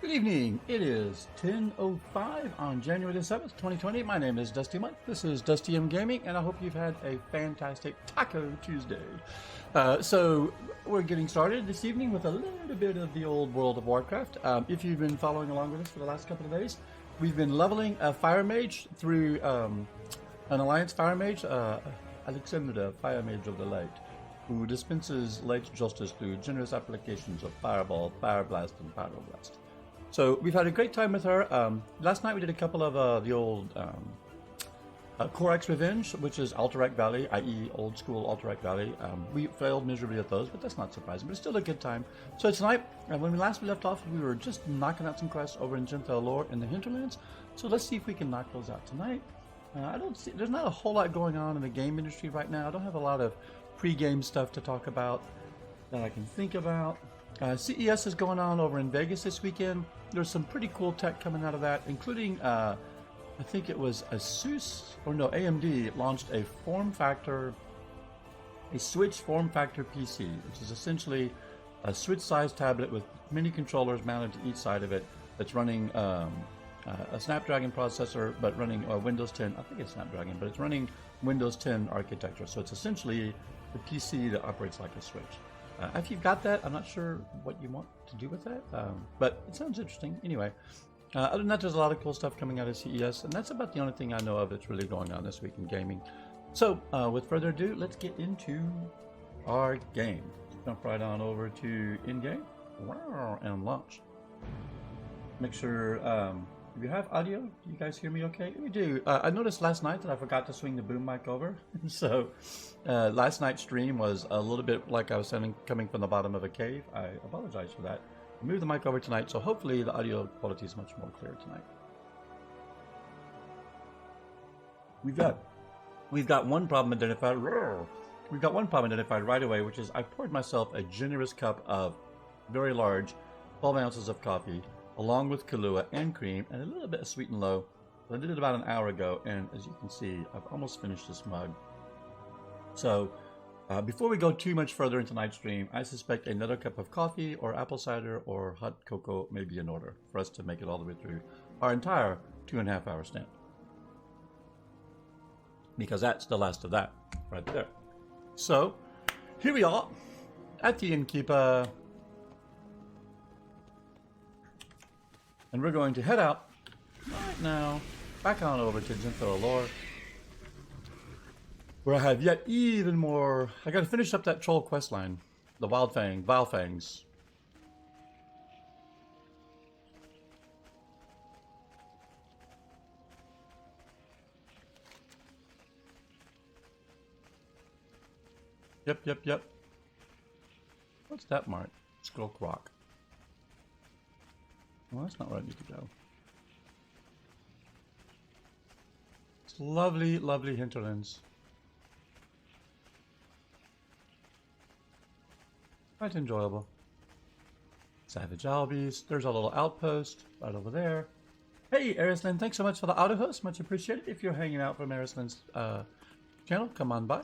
Good evening. It is 10:05 on January the 7th, 2020. My name is Dusty Monk. This is Dusty M Gaming, and I hope you've had a fantastic Taco Tuesday. So we're getting started this evening with a little bit of the old World of Warcraft. If you've been following along with us for the last couple of days, we've been leveling a Fire Mage through an Alliance Fire Mage, Aleksendra, Fire Mage of the Light, who dispenses light justice through generous applications of Fireball, Fire Blast, and Pyroblast. So we've had a great time with her. Last night we did a couple of the old Korax Revenge, which is Alterac Valley, i.e. old school Alterac Valley. We failed miserably at those, but that's not surprising. But it's still a good time. So tonight, when we left off, we were just knocking out some quests over in Quel'Danil Lodge in the hinterlands. So let's see if we can knock those out tonight. There's not a whole lot going on in the game industry right now. I don't have a lot of pre-game stuff to talk about that I can think about. CES is going on over in Vegas this weekend. There's some pretty cool tech coming out of that, including, I think it was AMD launched a Switch form factor PC, which is essentially a Switch-sized tablet with mini controllers mounted to each side of it that's running a Snapdragon processor, but running Windows 10. I think it's Snapdragon, but it's running Windows 10 architecture. So it's essentially the PC that operates like a Switch. If you've got that, I'm not sure what you want to do with that, but it sounds interesting. Anyway, other than that, there's a lot of cool stuff coming out of CES, and that's about the only thing I know of that's really going on this week in gaming. So, with further ado, let's get into our game. Jump right on over to in-game, and launch. Make sure if you have audio, do you guys hear me okay? We do. I noticed last night that I forgot to swing the boom mic over. So last night's stream was a little bit like I was coming from the bottom of a cave. I apologize for that. I moved the mic over tonight, so hopefully the audio quality is much more clear tonight. We've got one problem identified. We've got one problem identified right away, which is I poured myself a generous cup of very large 12 ounces of coffee, along with Kahlua and cream and a little bit of sweet and low. I did it about an hour ago, and as you can see, I've almost finished this mug. So before we go too much further into tonight's stream, I suspect another cup of coffee or apple cider or hot cocoa may be in order for us to make it all the way through our entire 2.5 hour stint. Because that's the last of that right there. So here we are at the innkeeper. And we're going to head out right now, back on over to Quel'Danil Lodge, where I have yet even more. I got to finish up that troll quest line, the Vilefangs. Yep. What's that mark? Skull Rock. Well, that's not where I need to go. It's lovely, lovely hinterlands. Quite enjoyable. Savage Albies. There's our little outpost right over there. Hey, Arislyn, thanks so much for the auto host. Much appreciated. If you're hanging out from Arislyn's channel, come on by.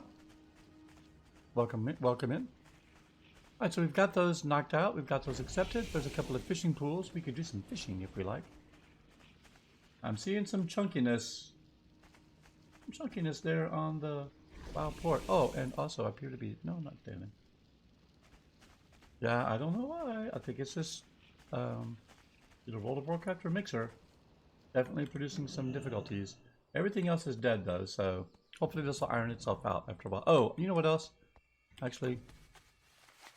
Welcome in. Alright, so we've got those knocked out, we've got those accepted. There's a couple of fishing pools. We could do some fishing if we like. I'm seeing some chunkiness. Some chunkiness there on the wild port. Oh, and also appear to be... No, not standing. Yeah, I don't know why. I think it's just the World of Warcraft mixer. Definitely producing some difficulties. Everything else is dead though, so hopefully this will iron itself out after a while. Oh, you know what else? Actually...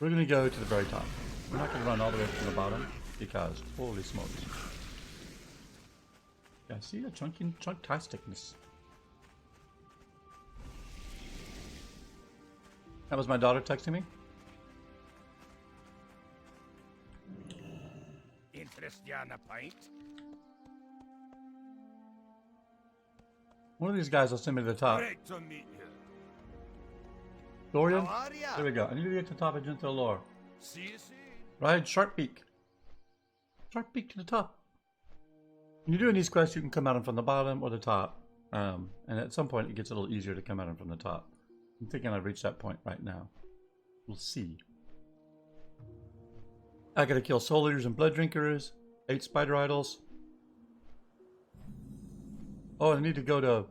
we're going to go to the very top. We're not going to run all the way from the bottom because holy smokes. Yeah, see the chunk-tasticness. That was my daughter texting me. Interest you on a pint? One of these guys will send me to the top. Great to meet you. Dorian? How are ya? There we go. I need to get to the top of Quel'Danil Lodge. See. Ride Sharpbeak. Sharpbeak to the top. When you're doing these quests, you can come at them from the bottom or the top. And at some point, it gets a little easier to come at them from the top. I'm thinking I've reached that point right now. We'll see. I gotta kill soul eaters and blood drinkers. 8 spider idols. Oh, I need to go to...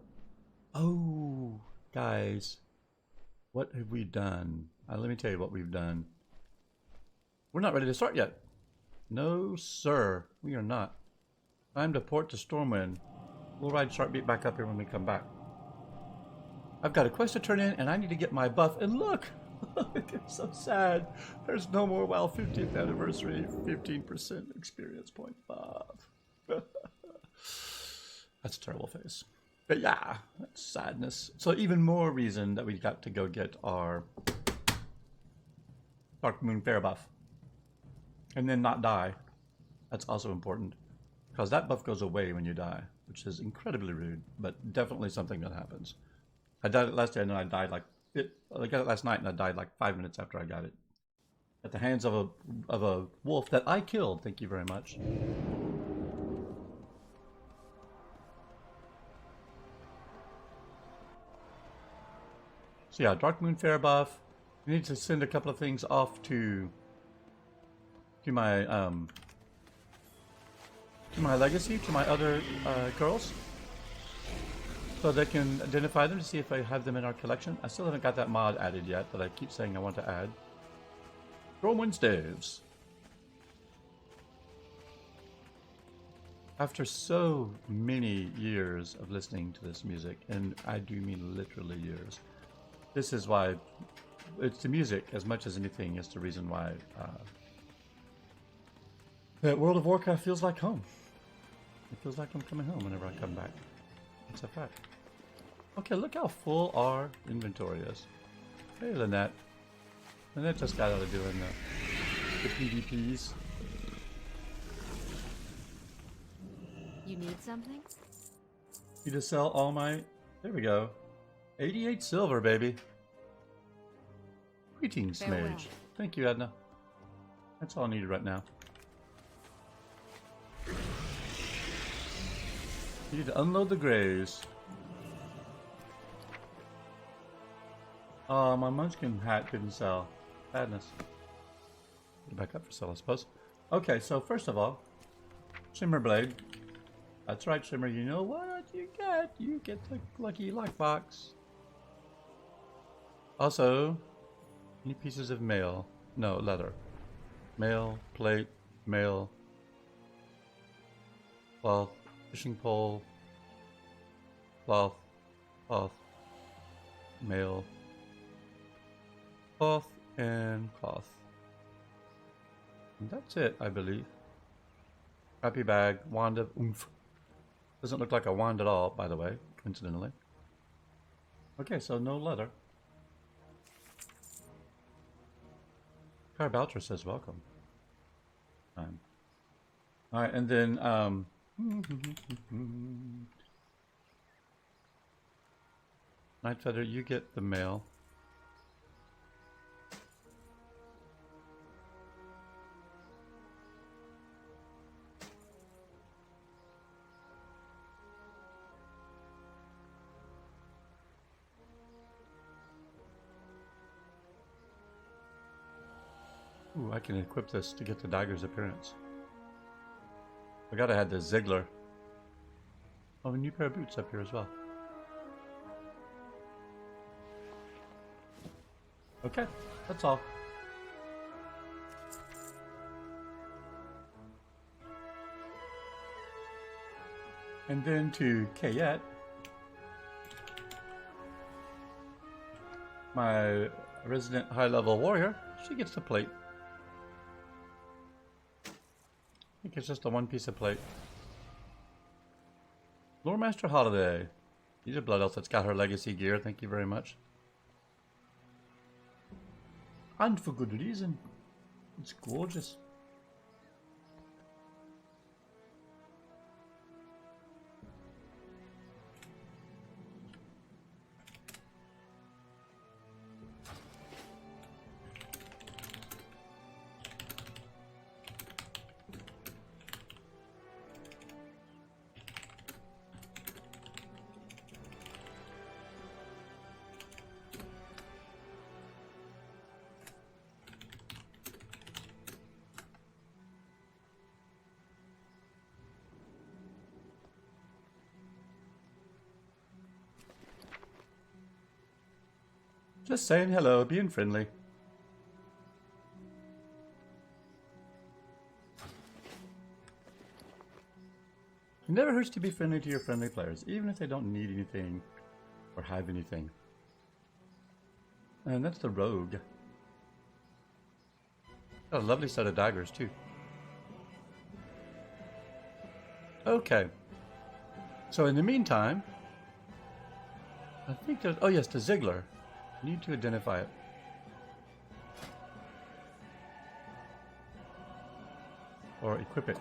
Oh, guys. What have we done? Let me tell you what we've done. We're not ready to start yet. No, sir. We are not. Time to port to Stormwind. We'll ride Sharpbeat back up here when we come back. I've got a quest to turn in, and I need to get my buff. And look! It's so sad. There's no more WoW 50th anniversary 15% experience point buff. That's a terrible face. But yeah, that's sadness. So even more reason that we got to go get our Dark Moon Fair buff. And then not die. That's also important. Because that buff goes away when you die, which is incredibly rude, but definitely something that happens. I died it last day and then I died like... I got it last night and I died like 5 minutes after I got it. At the hands of a wolf that I killed. Thank you very much. So yeah, Dark Moon Fair buff. We need to send a couple of things off to my legacy, to my other girls, so they can identify them to see if I have them in our collection. I still haven't got that mod added yet that I keep saying I want to add. Storm Wednesdays. After so many years of listening to this music, and I do mean literally years, this is why it's the music as much as anything is the reason why that World of Warcraft feels like home. It feels like I'm coming home whenever I come back. It's a fact. Okay, look how full our inventory is. Hey, Lynette. Lynette just got out of doing the PvPs. You need something? You just sell all my... There we go. 88 silver, baby. Greetings, Farewell. Mage. Thank you, Edna. That's all I needed right now. You need to unload the grays. Oh, my Munchkin hat didn't sell. Sadness. Get back up for sale, I suppose. Okay, so first of all, Shimmer Blade. That's right, Shimmer. You know what you get? You get the lucky lockbox. Also, any pieces of mail? No, leather. Mail, plate, mail, cloth, fishing pole, cloth, cloth, mail, cloth, and cloth. And that's it, I believe. Happy bag, wand of oomph. Doesn't look like a wand at all, by the way, coincidentally. Okay, so no leather. Carboucher says welcome. Alright, and then, Nightfeather, you get the mail. Ooh, I can equip this to get the dagger's appearance. I gotta have the Ziggler. Oh, a new pair of boots up here as well. Okay, that's all. And then to Kayette, my resident high-level warrior, she gets the plate. I think it's just a one piece of plate. Lore Master Holiday. He's a blood elf that's got her legacy gear. Thank you very much. And for good reason. It's gorgeous. Just saying hello, being friendly. It never hurts to be friendly to your friendly players, even if they don't need anything or have anything. And that's the rogue. Got a lovely set of daggers too. Okay. So in the meantime, I think there's, oh yes, the Ziggler. Need to identify it. Or equip it.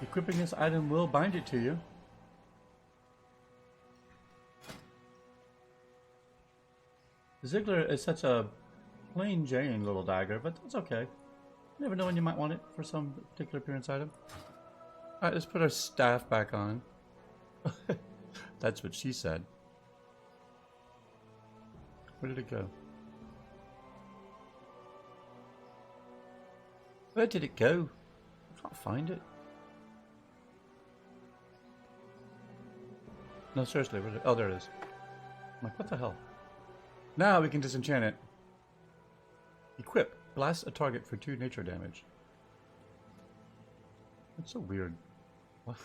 Equipping this item will bind it to you. The Ziggler is such a plain Jane little dagger, but that's okay. You never know when you might want it for some particular appearance item. Alright, let's put our staff back on. That's what she said. Where did it go? Where did it go? I can't find it. No, seriously, where did it? Oh, there it is. I'm like, what the hell? Now we can disenchant it. Equip. Blast a target for 2 nature damage. That's so weird. Why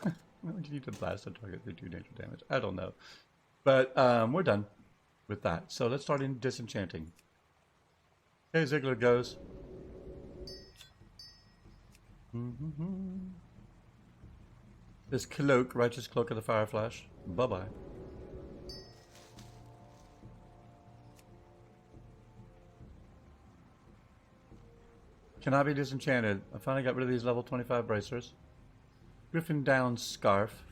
would you need to blast a target for 2 nature damage? I don't know. But we're done with that. So let's start in disenchanting. Okay, Ziggler goes. This cloak, righteous cloak of the fire flash. Bye-bye. Cannot be disenchanted. I finally got rid of these level 25 bracers. Griffin down scarf.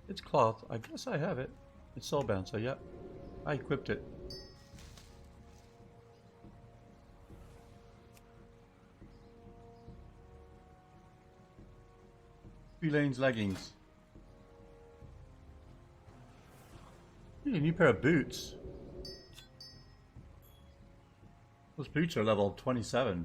It's cloth. I guess I have it. It's soulbound, so yep. I equipped it. Lane's leggings. You need a new pair of boots. Those boots are level 27.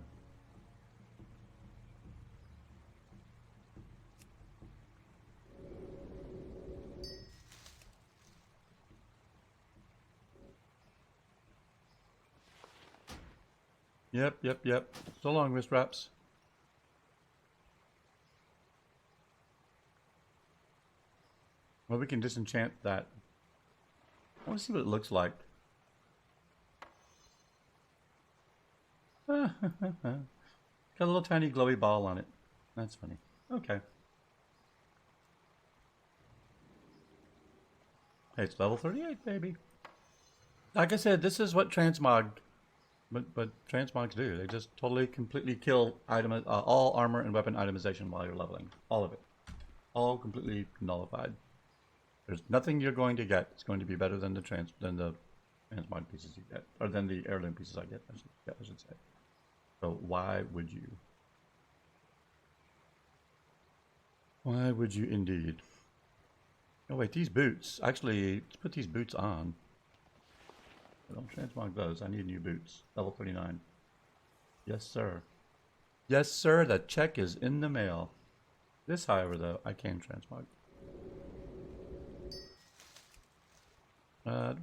Yep. So long, wrist wraps. Well, we can disenchant that. I want to see what it looks like. Got a little tiny glowy ball on it. That's funny. Okay. Hey, it's level 38, baby. Like I said, this is what transmog, but transmogs do. They just totally, completely kill all armor and weapon itemization while you're leveling. All of it. All completely nullified. There's nothing you're going to get. It's going to be better than the transmog pieces you get, or than the heirloom pieces I get. I should say. So why would you? Why would you indeed? Oh wait, these boots. Actually, let's put these boots on. I don't transmog those. I need new boots. Level 39. Yes, sir. Yes, sir. The check is in the mail. This, however, though, I can transmog.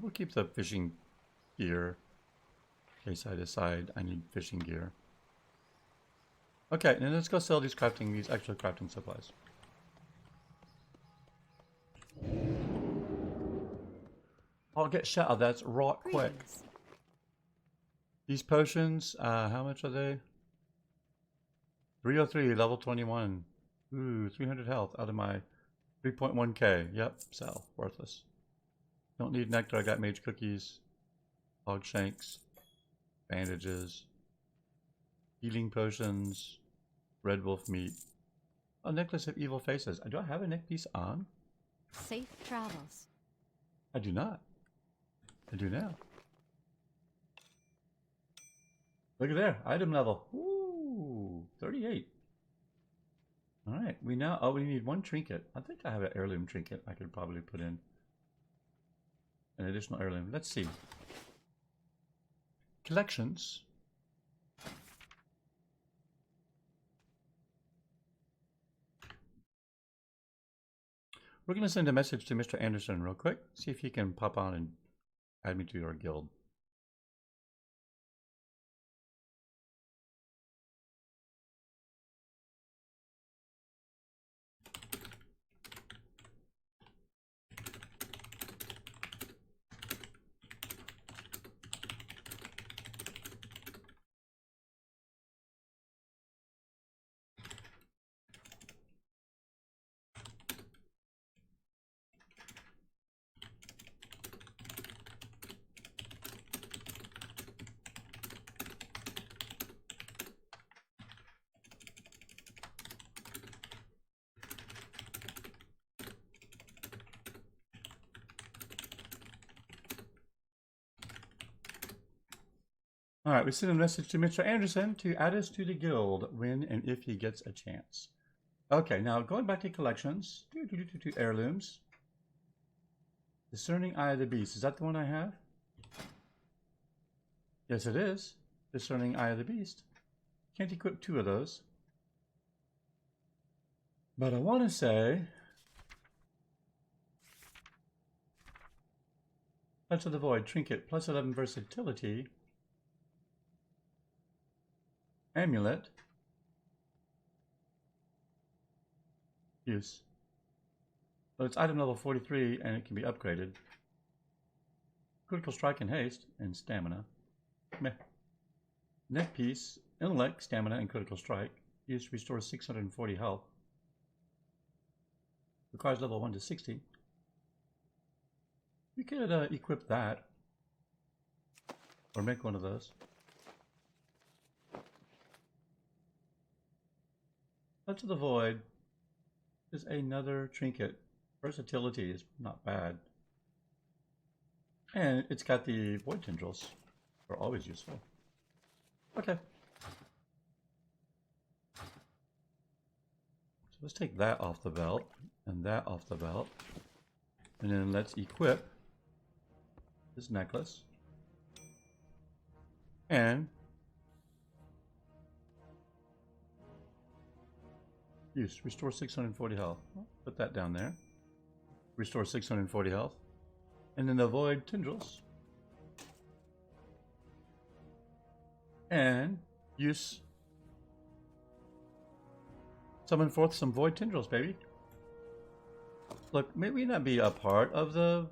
We'll keep the fishing gear in case I decide I need fishing gear. Okay, now let's go sell these extra crafting supplies. I'll get shot of that's right quick. These potions, how much are they? 303, level 21. Ooh, 300 health out of my 3.1k. Yep, sell. Worthless. Don't need nectar, I got mage cookies, hog shanks, bandages, healing potions, red wolf meat. Oh, necklace of evil faces. Do I have a neck piece on? Safe travels. I do not. I do now. Look at there, item level. Ooh, 38. Alright, we need one trinket. I think I have an heirloom trinket I could probably put in. An additional heirloom. Let's see. Collections. We're going to send a message to Mr. Anderson real quick. See if he can pop on and add me to our guild. All right, we sent a message to Mr. Anderson to add us to the guild when and if he gets a chance. Okay, now going back to collections, heirlooms. Discerning Eye of the Beast. Is that the one I have? Yes, it is. Discerning Eye of the Beast. Can't equip 2 of those. But I want to say... Touch of the Void, Trinket, plus 11 versatility. Amulet. Use. So it's item level 43 and it can be upgraded. Critical strike and haste and stamina. Meh. Neck piece, intellect, stamina, and critical strike. Use restores 640 health. Requires level 1 to 60. We could equip that. Or make one of those. Touch of the Void is another trinket. Versatility is not bad. And it's got the Void Tendrils. They're always useful. Okay. So let's take that off the belt. And that off the belt. And then let's equip this necklace. And use. Restore 640 health. Put that down there. Restore 640 health. And then the Void Tendrils. And use. Summon forth some Void Tendrils, baby. Look, may we not be a part of the...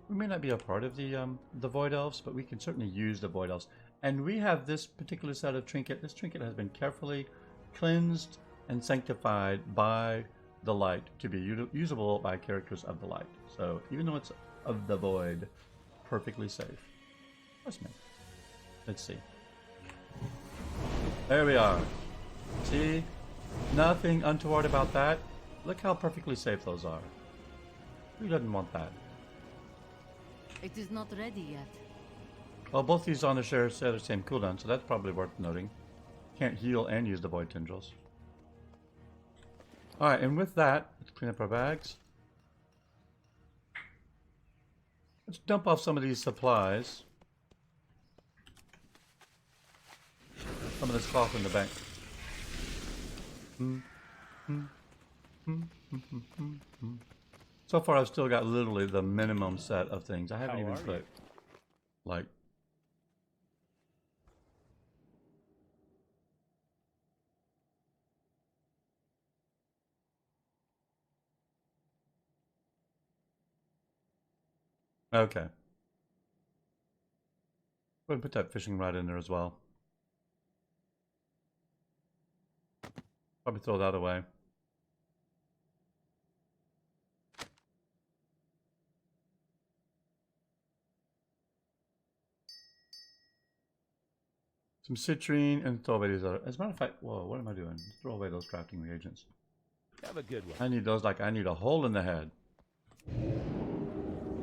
We may not be a part of the Void Elves, but we can certainly use the Void Elves. And we have this particular set of trinket. This trinket has been carefully cleansed and sanctified by the light to be usable by characters of the light. So even though it's of the void, perfectly safe. Trust me. Let's see. There we are. See? Nothing untoward about that. Look how perfectly safe those are. Who doesn't want that? It is not ready yet. Well, both these on the share the same cooldown, so that's probably worth noting. Can't heal and use the Void Tendrils. Alright, and with that, let's clean up our bags. Let's dump off some of these supplies. Some of this cloth in the bank. So far, I've still got literally the minimum set of things. I haven't even put, like... Okay. Go ahead and put that fishing rod in there as well. Probably throw that away. Some citrine and throw away these other. As a matter of fact, whoa, what am I doing? Throw away those crafting reagents. Have a good one. I need those like I need a hole in the head.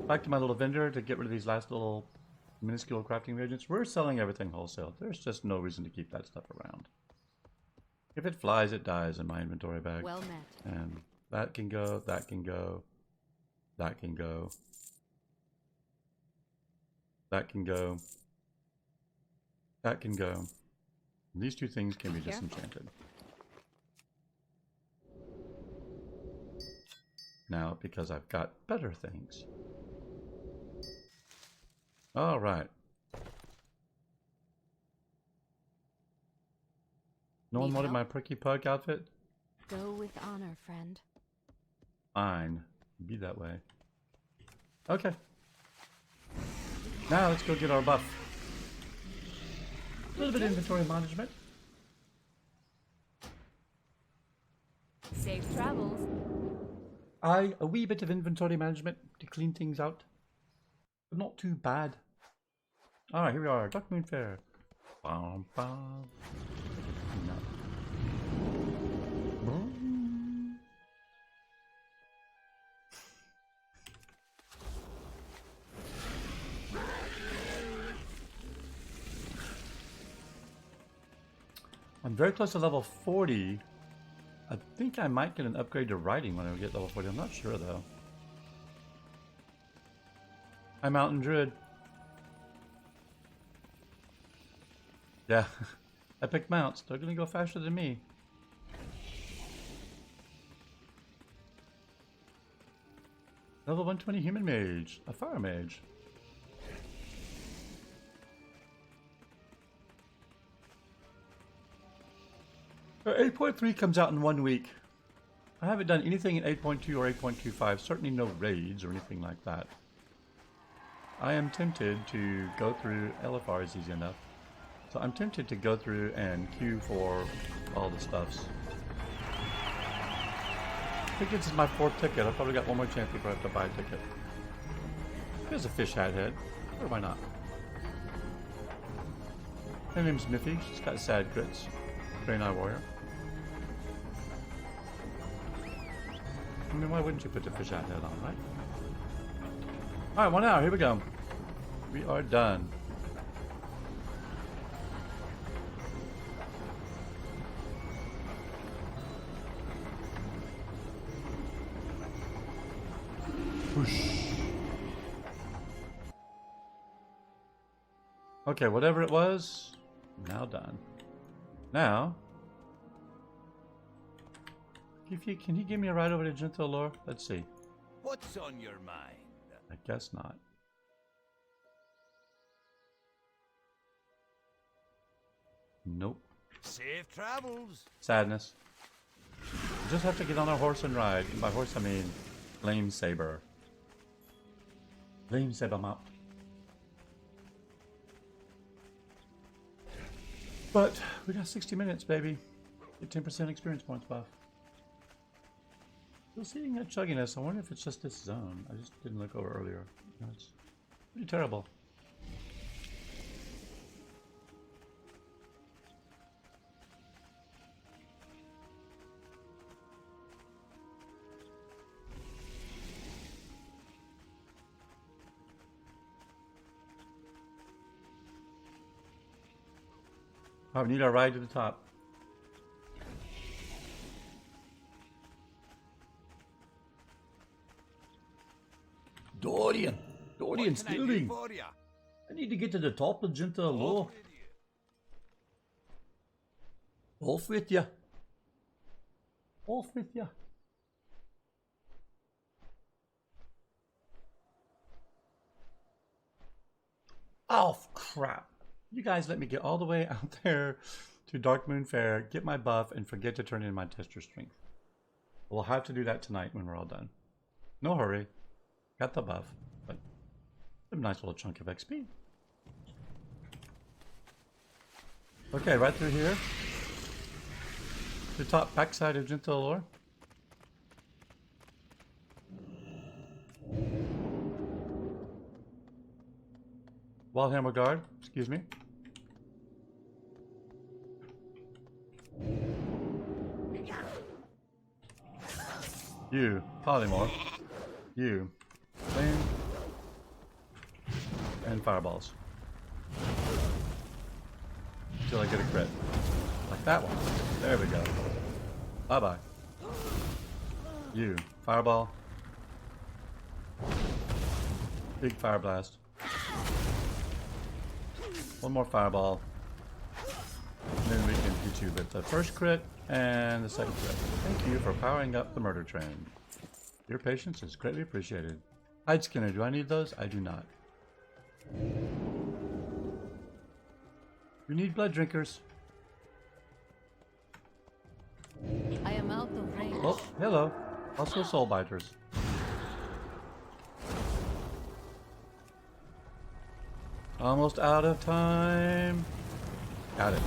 Back to my little vendor to get rid of these last little minuscule crafting reagents. We're selling everything wholesale. There's just no reason to keep that stuff around. If it flies, it dies in my inventory bag. Well met. And that can go, that can go, that can go, that can go, that can go. And these two things can be disenchanted. now because I've got better things. All right. No one wanted my Perky Pug outfit? Go with honor, friend. Fine. Be that way. Okay. Now let's go get our buff. A little bit of inventory management. Safe travels. A wee bit of inventory management to clean things out. But not too bad. Alright, here we are. Dark Moon Fair. Bum, bum. No. I'm very close to level 40. I think I might get an upgrade to writing when I get level 40. I'm not sure though. Hi, Mountain Druid. Yeah, epic mounts. They're gonna go faster than me. Level 120 human mage. A fire mage. So 8.3 comes out in 1 week. I haven't done anything in 8.2 or 8.25. Certainly no raids or anything like that. I am tempted to go through... LFR is easy enough. So I'm tempted to go through and queue for all the stuffs. I think this is my 4th ticket. I've probably got one more chance before I have to buy a ticket. There's a fish hat head. Or why not? Her name's Miffy. She's got sad grits. Green Eye Warrior. I mean, why wouldn't you put the fish hat head on, right? Alright, 1 hour. Here we go. We are done. Whoosh. Okay, whatever it was, now done. Now, can he give me a ride over to Gentle Lore? Let's see. What's on your mind? I guess not. Nope. Safe travels. Sadness. We just have to get on our horse and ride. And by horse I mean Flame Saber. Flame Saber mount. But we got 60 minutes, baby. Get 10% experience points buff. Still seeing that chugginess. I wonder if it's just this zone. I just didn't look over earlier. That's pretty terrible. Oh, we need our ride to the top. Dorian! Dorian stealing! I need to get to the top of Gentle Loa. Off with ya. Off with ya. Oh, crap. You guys let me get all the way out there to Dark Moon Fair, get my buff, and forget to turn in my tester strength. We'll have to do that tonight when we're all done. No hurry. Got the buff, but a nice little chunk of XP. Okay, right through here. The top backside of Gentle Lore. Wildhammer Guard, excuse me. You, Polymorph. You, Flame. And Fireballs. Until I get a crit. Like that one. There we go. Bye-bye. You, Fireball. Big Fire Blast. One more Fireball. And then we can hit you with the first crit and the second crit. Thank you for powering up the murder train. Your patience is greatly appreciated. Hide Skinner, do I need those? I do not. You need blood drinkers. I am out of range. Oh, hello. Also soul biters. Almost out of time. Got it.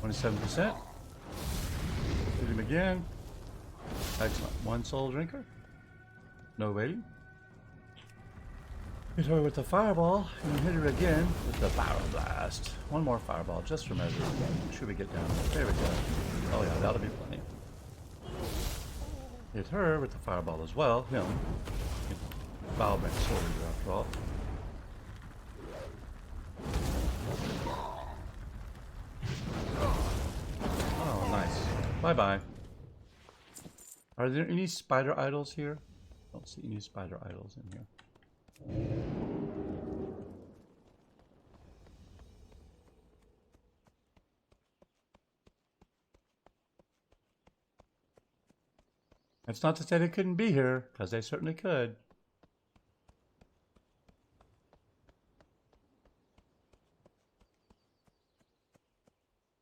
27%. Hit him again. Excellent. One soul drinker. No waiting. Hit her with the fireball and hit her again with the power blast. One more fireball just for measure. Should we get down? There we go. Oh yeah, that'll be plenty. Hit her with the fireball as well. Him. Vilefang Trolls after all. Oh, nice. Bye-bye. Are there any spider idols here? Don't see any spider idols in here. That's not to say they couldn't be here, because they certainly could.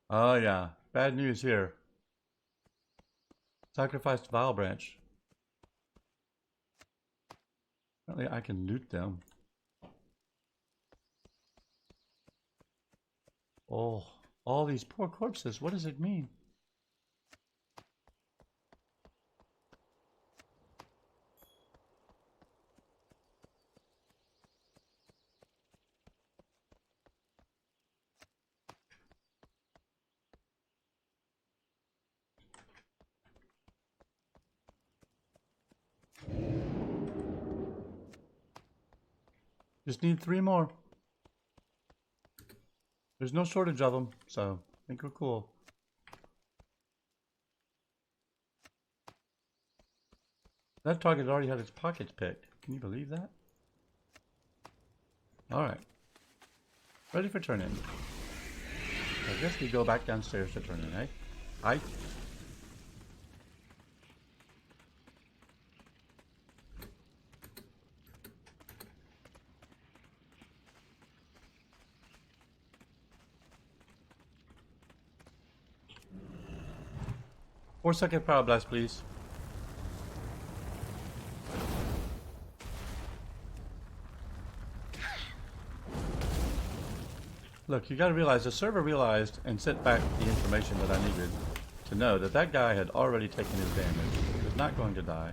Oh yeah, bad news here. Sacrificed Vile Branch. Apparently I can loot them. Oh, all these poor corpses, what does it mean? Just need 3 more. There's no shortage of them, so I think we're cool. That target already had its pockets picked. Can you believe that? Alright. Ready for turn in. I guess we go back downstairs to turn in, eh? Aye. Four-second power blast, please. Look, you gotta realize the server realized and sent back the information that I needed to know that that guy had already taken his damage. He was not going to die.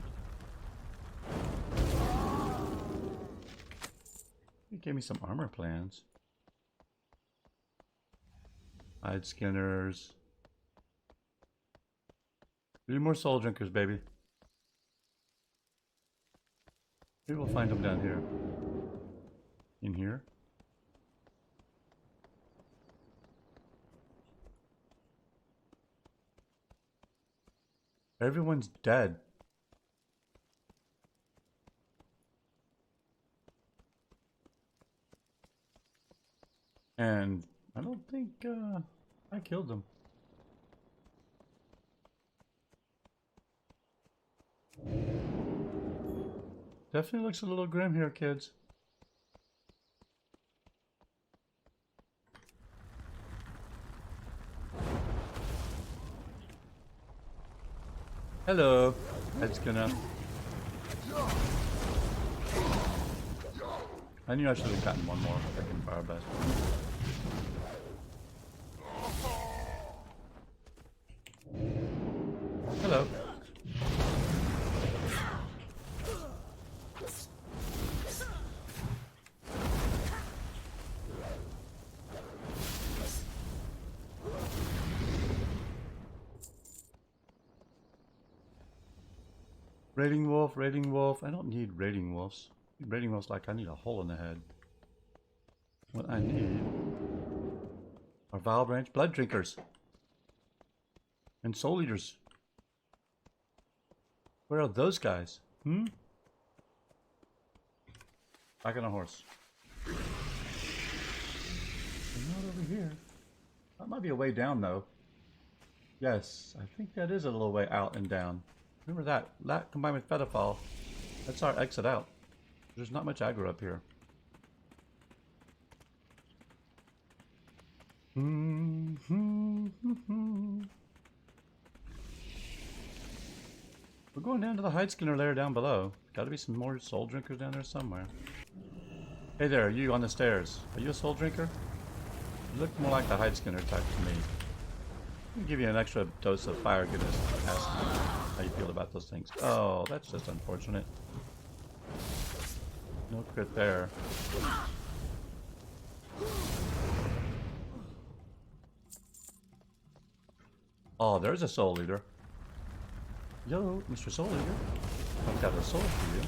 He gave me some armor plans. Hide skinners. 3 more soul drinkers, baby. Maybe we'll find them down here. In here. Everyone's dead. And I don't think I killed them. Definitely looks a little grim here, kids. Hello. That's gonna. I knew I should have gotten one more freaking fire blast. Hello. Raiding wolf, raiding wolf. I don't need raiding wolves. Raiding wolves like I need a hole in the head. What I need are Vile Branch blood drinkers and soul eaters. Where are those guys? Hmm? Back on a horse. They're not over here. That might be a way down though. Yes, I think that is a little way out and down. Remember that. That combined with Featherfall. That's our exit out. There's not much aggro up here. We're going down to the hide skinner layer down below. Gotta be some more soul drinkers down there somewhere. Hey there, you on the stairs. Are you a soul drinker? You look more like the hide skinner type to me. I'll give you an extra dose of fire goodness. Ask how you feel about those things. Oh, that's just unfortunate. No crit there. Oh, there's a soul leader. Yo, Mr. Soul Leader. I've got a soul for you.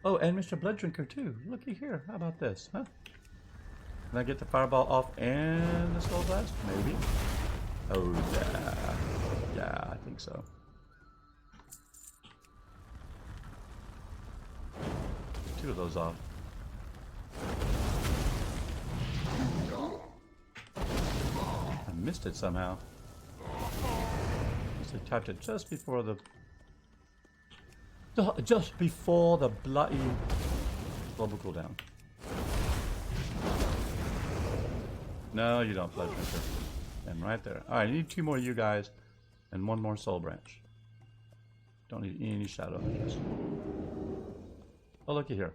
Oh, and Mr. Blood Drinker too. Looky here. How about this, huh? Can I get the fireball off and the soul blast? Maybe. Oh yeah. Yeah, I think so. Two of those off. I missed it somehow. I tapped it just before the bloody global cooldown. No, you don't, Blood Drinker. And right there. Alright, I need two more of you guys and one more soul branch. Don't need any shadow hunters. Oh, looky here.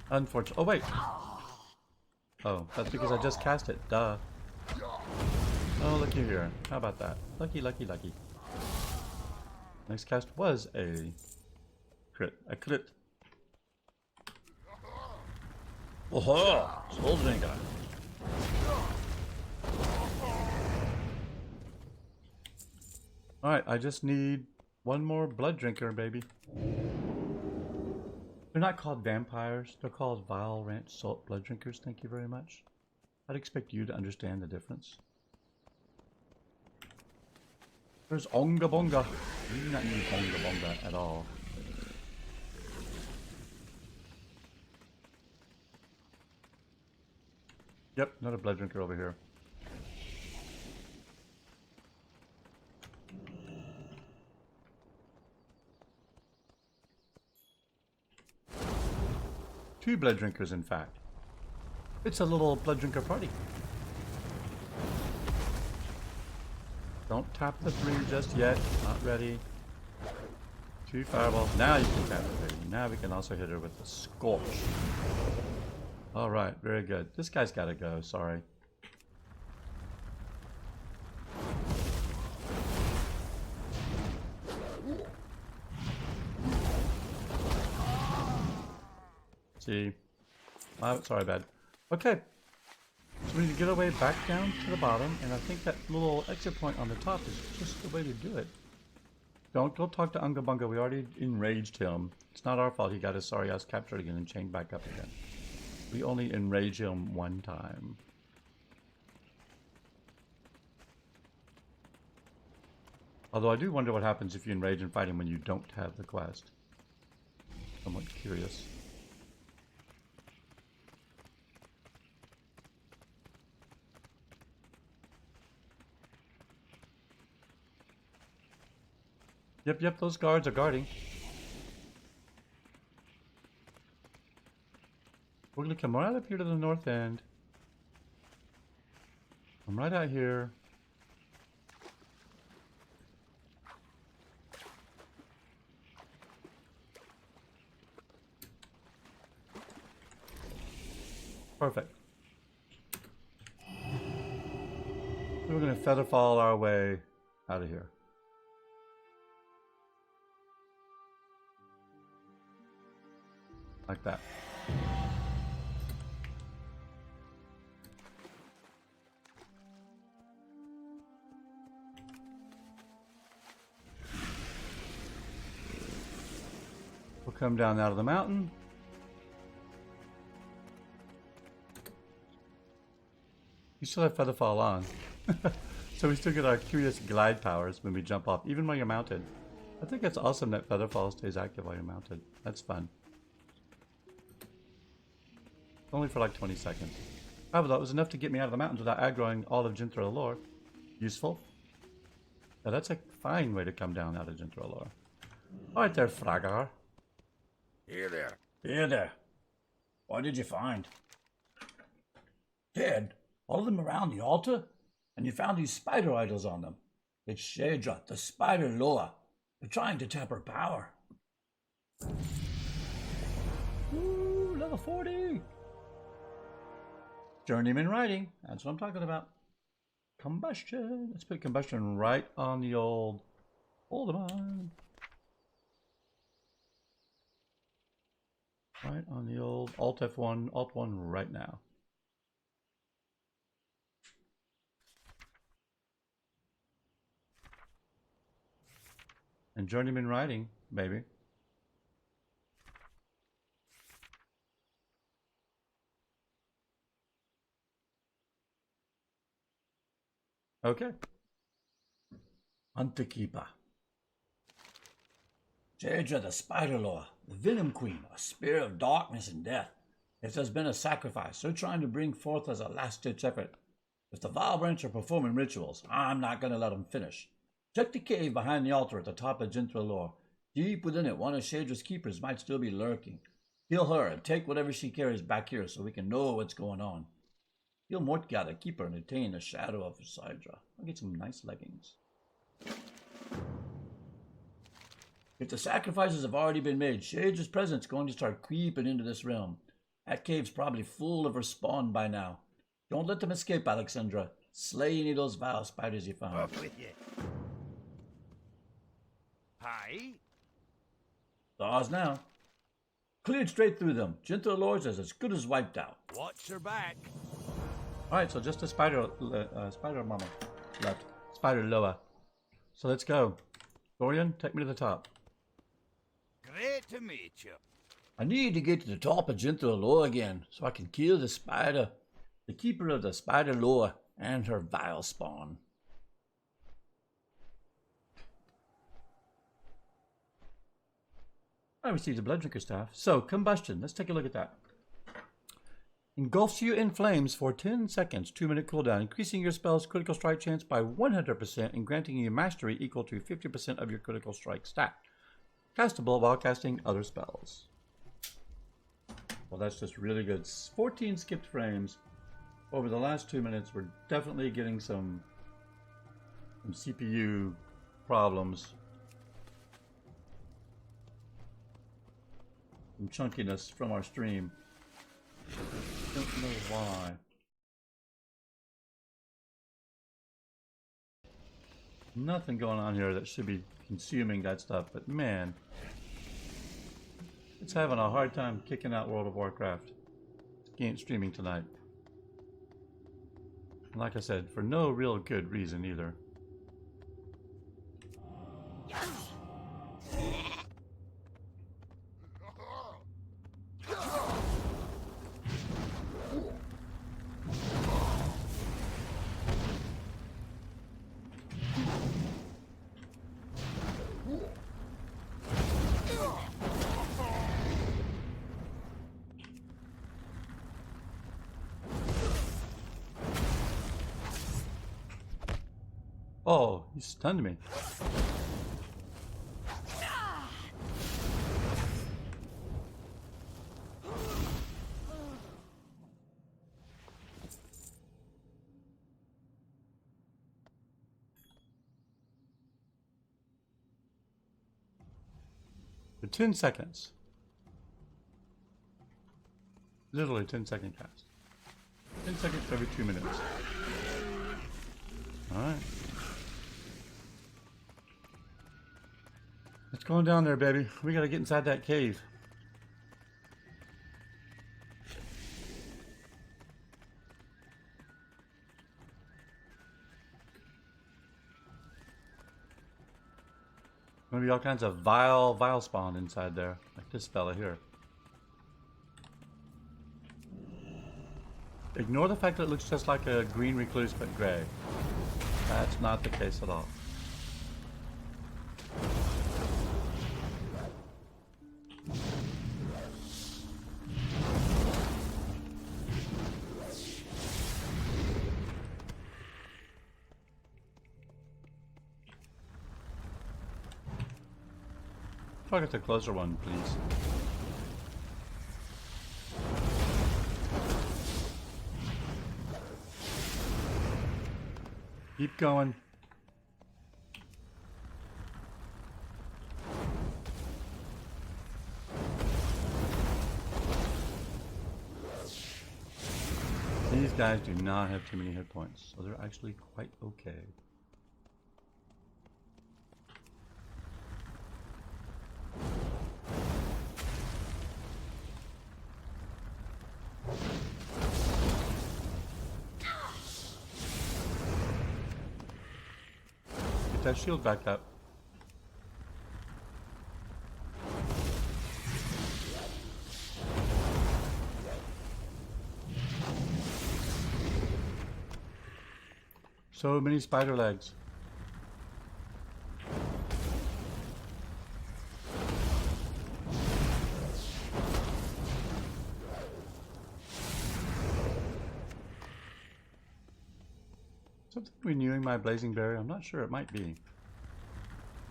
Unfortunate. Oh, wait. Oh, that's because I just cast it. Duh. Oh, looky here. How about that? Lucky, lucky, lucky. Next cast was a crit. A crit. Oh, soul drinker. Alright, I just need one more blood drinker, baby. They're not called vampires. They're called vile ranch salt blood drinkers. Thank you very much. I'd expect you to understand the difference. There's Onga Bonga. You do not need Onga Bonga at all. Yep, another blood drinker over here. Two blood drinkers, in fact. It's a little blood drinker party. Don't tap the 3 just yet. Not ready. 2 fireballs. Now you can tap the 3. Now we can also hit her with the scorch. Alright, very good. This guy's gotta go, sorry. See. Oh, sorry, bad. Okay. So we need to get our way back down to the bottom, and I think that little exit point on the top is just the way to do it. Don't go talk to Unga Bunga. We already enraged him. It's not our fault he got his sorry ass captured again and chained back up again. We only enraged him one time. Although I do wonder what happens if you enrage and fight him when you don't have the quest. Somewhat curious. Yep, those guards are guarding. We're gonna come right up here to the north end. Come right out here. Perfect. We're gonna featherfall our way out of here. Like that. We'll come down out of the mountain. You still have Featherfall on. So we still get our curious glide powers when we jump off, even while you're mounted. I think it's awesome that Featherfall stays active while you're mounted. That's fun. Only for like 20 seconds. However, that was enough to get me out of the mountains without aggroing all of Jinthra lore. Useful. Now that's a fine way to come down out of Jinthra lore. Alright there, Fragar. Here there. Here there. What did you find? Dead. All of them around the altar? And you found these spider idols on them. It's Shadra, the Spider Loa. They're trying to tap her power. Ooh, level 40! Journeyman writing. That's what I'm talking about. Combustion. Let's put combustion right on the old... Hold on. Right on the old Alt F1, Alt 1 right now. And journeyman riding, baby. Okay. Hunter Keeper. Shadra, the Spider Loa, the Venom Queen, a spirit of darkness and death. If there's been a sacrifice, they're trying to bring forth as a last-ditch effort. If the Vile Branch are performing rituals, I'm not going to let them finish. Check the cave behind the altar at the top of Jinthra lore. Deep within it, one of Shadra's keepers might still be lurking. Kill her and take whatever she carries back here so we can know what's going on. Kill Mortga, the keeper, and attain the shadow of Aleksendra. I'll get some nice leggings. If the sacrifices have already been made, Shadra's presence going to start creeping into this realm. That cave's probably full of her spawn by now. Don't let them escape, Aleksendra. Slay any of those vile spiders you found. Up with you. Hi. Stars now. Cleared straight through them. Jinthra Lodge is as good as wiped out. Watch your back. Alright, so just a spider mama left. Spider Loa. So let's go. Dorian, take me to the top. Great to meet you. I need to get to the top of Jinthra Loa again so I can kill the spider, the keeper of the Spider Loa, and her vile spawn. I received a blood drinker staff. So, combustion. Let's take a look at that. Engulfs you in flames for 10 seconds, 2-minute cooldown, increasing your spell's critical strike chance by 100% and granting you mastery equal to 50% of your critical strike stat. Castable while casting other spells. Well, that's just really good. 14 skipped frames over the last 2 minutes. We're definitely getting some CPU problems. Some chunkiness from our stream. Don't know why. Nothing going on here that should be consuming that stuff, but man, it's having a hard time kicking out World of Warcraft. Game streaming tonight. And like I said, for no real good reason either. Oh, he stunned me. For 10 seconds. Literally 10-second cast. 10 seconds for every 2 minutes. Alright. It's going down there, baby. We gotta get inside that cave. Gonna be all kinds of vile spawn inside there, like this fella here. Ignore the fact that it looks just like a green recluse but gray. That's not the case at all. Target the closer one, please. Keep going. These guys do not have too many hit points, so they're actually quite okay. Get that shield back up. So many spider legs. Something renewing my blazing berry? I'm not sure, it might be.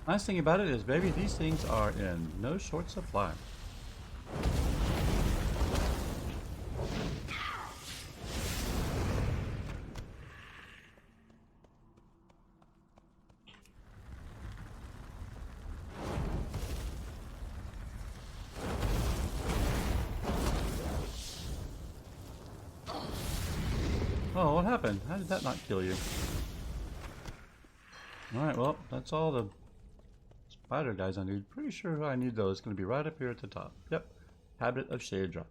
Nice thing about it is, baby, these things are in no short supply. Oh, what happened? How did that not kill you? Alright, well, that's all the spider guys I need. Pretty sure I need those. It's going to be right up here at the top. Yep. Habit of Shadra.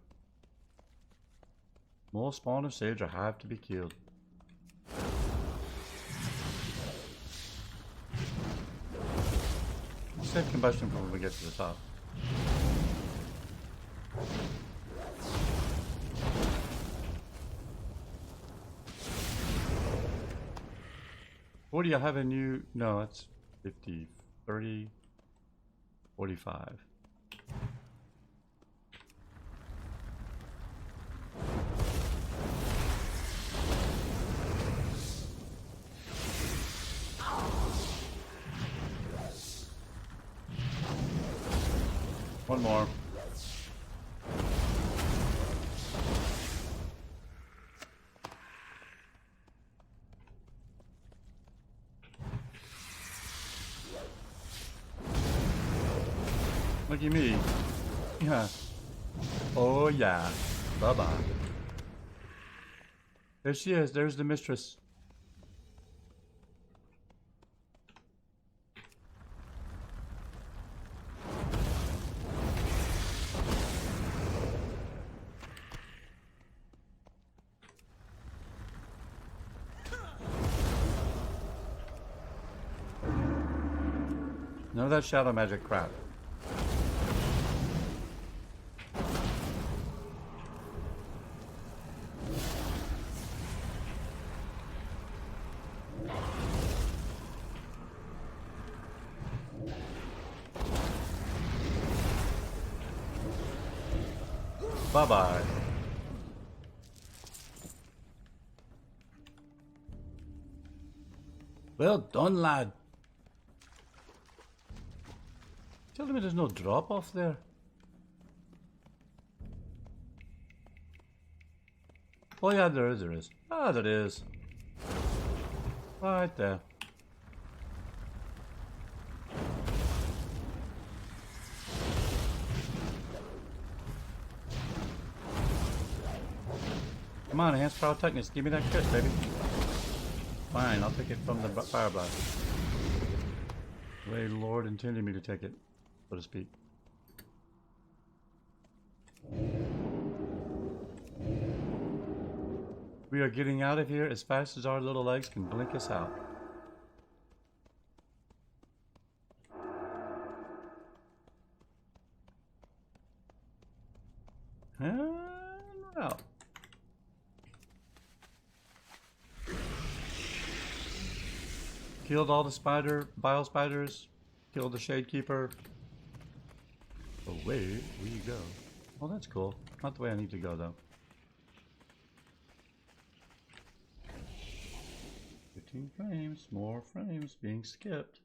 More spawn of Shadra have to be killed. Save combustion for when we get to the top. What do you have a new? No, it's 50, 30, 45. One more. Look at me. Yeah. Oh yeah. Bye-bye. There she is. There's the mistress. None of that shadow magic crap. Bye-bye. Well done, lad. Tell me there's no drop off there. Oh yeah, there is. Ah, there is. Right there. Come on, enhanced pyrotechnics. Give me that crit, baby. Fine, I'll take it from the fire blast. The way Lord intended me to take it, so to speak. We are getting out of here as fast as our little legs can blink us out. And we're out. Killed all the bile spiders. Killed the shade keeper. Away we go. Oh, that's cool. Not the way I need to go though. 15 frames, more frames being skipped.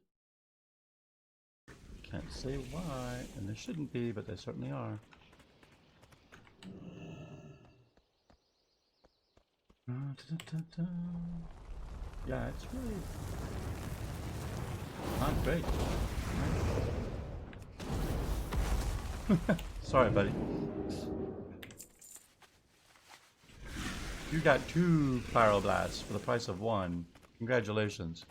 Can't say why, and they shouldn't be, but they certainly are. Yeah, it's really not great. Sorry, buddy. You got 2 pyroblasts for the price of 1. Congratulations.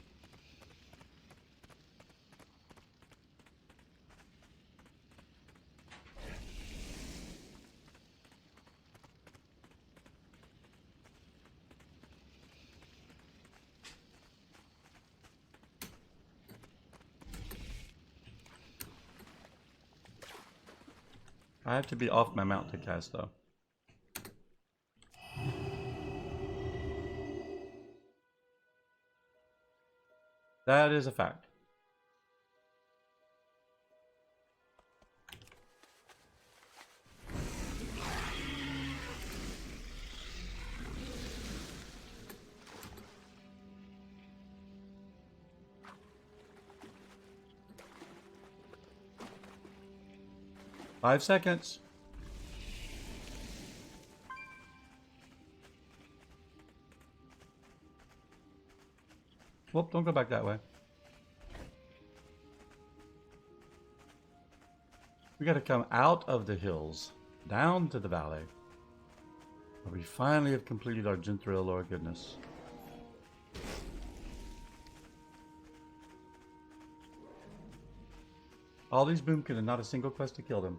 I have to be off my mount to cast though. That is a fact. Five seconds. Whoop, don't go back that way. We gotta come out of the hills, down to the valley, where we finally have completed our Gentril Lore goodness. All these boomkin and not a single quest to kill them.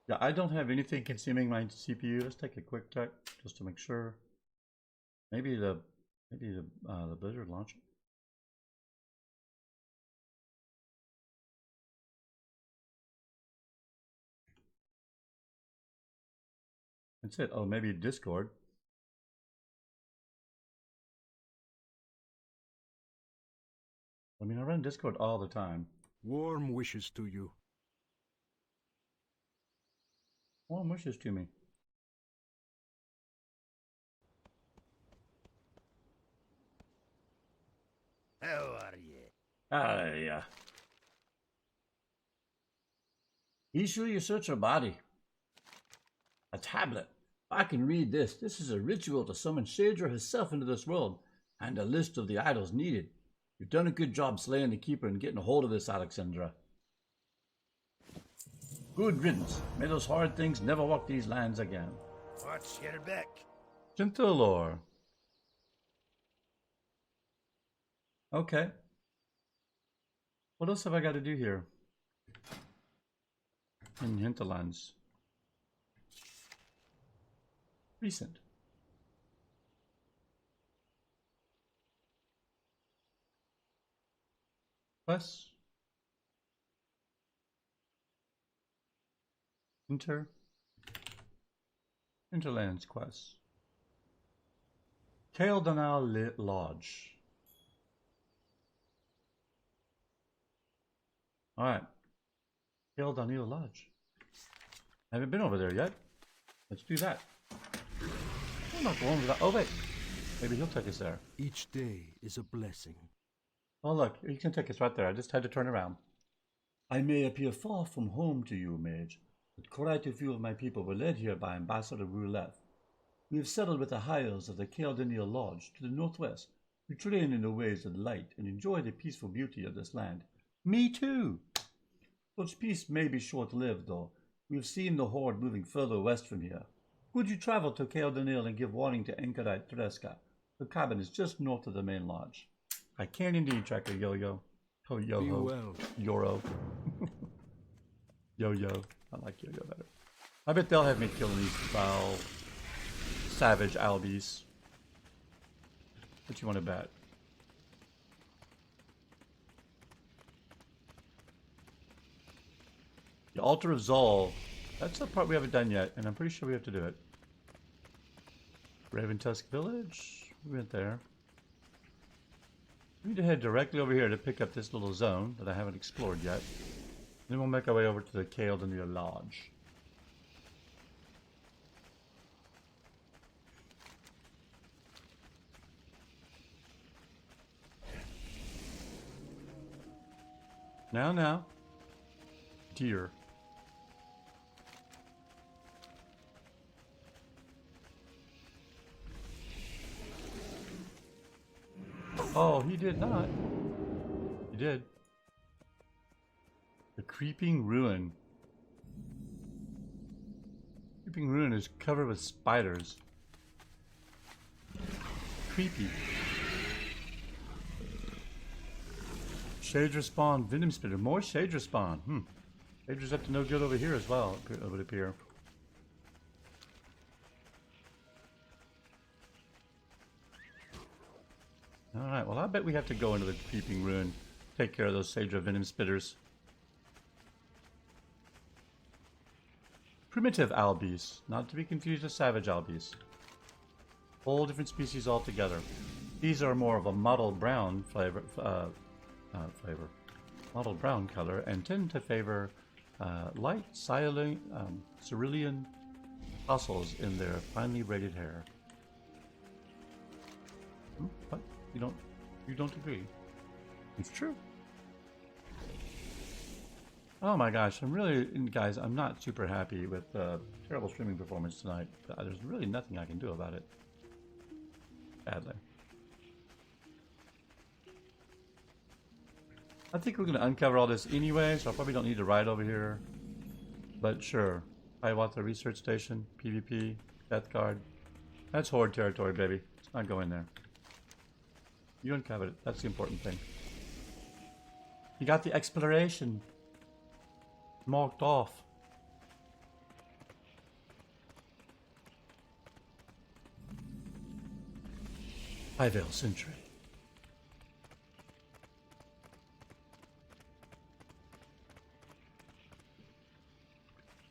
Yeah, I don't have anything consuming my CPU. Let's take a quick check just to make sure. Maybe the Blizzard launcher. That's it. Oh, maybe Discord. I mean, I run Discord all the time. Warm wishes to you. Warm wishes to me. How are you? Yeah. Issue you search her body. A tablet. I can read this. This is a ritual to summon Shadra herself into this world, and a list of the idols needed. You've done a good job slaying the Keeper and getting a hold of this, Aleksendra. Good riddance. May those horrid things never walk these lands again. What's your back? Gentle Lore. Okay. What else have I got to do here? In Hinterlands. Recent. Quests. Hinterlands quests. Quel'Danil Lodge. Alright. Quel'Danil Lodge. I haven't been over there yet. Let's do that. I'm not going to that. Oh wait. Maybe he'll take us there. Each day is a blessing. Oh look, he can take us right there. I just had to turn around. I may appear far from home to you, Mage, but quite a few of my people were led here by Ambassador Roulette. We have settled with the Hyles of the Quel'Danil Lodge to the northwest. We train in the ways of light and enjoy the peaceful beauty of this land. Me too! Such peace may be short-lived, though. We have seen the horde moving further west from here. Would you travel to Quel'Danil and give warning to Anchorite Treska? The cabin is just north of the main lodge. I can indeed, Tracker Yo-Yo. Oh, yo-ho. Be well. Yoro. Yo-yo. I like yo-yo better. I bet they'll have me killing these foul, savage albies. What you want to bet? The Altar of Zol. That's the part we haven't done yet, and I'm pretty sure we have to do it. Raven Tusk Village. We went there. We need to head directly over here to pick up this little zone that I haven't explored yet. Then we'll make our way over to the Quel'Danil Lodge. Now. Deer. Oh, he did not. He did. The Creeping Ruin. Creeping Ruin is covered with spiders. Creepy. Shadra spawn, Venom Spitter. More Shadra spawn. Shadra's up to no good over here as well, it would appear. Alright, well I bet we have to go into the Creeping Ruin, take care of those Shadra Venom Spitters. Primitive Albies, not to be confused with Savage Albies. Whole different species altogether. These are more of a mottled brown flavor, mottled brown color, and tend to favor light cerulean fossils in their finely braided hair. What? You don't agree? It's true. Oh my gosh, guys, I'm not super happy with the terrible streaming performance tonight. There's really nothing I can do about it. Sadly. I think we're going to uncover all this anyway, so I probably don't need to ride over here. But sure. Hiawatha Research Station, PvP, Death Guard. That's Horde territory, baby. Let's not go in there. You uncovered it. That's the important thing. You got the exploration marked off. Highvale Sentry.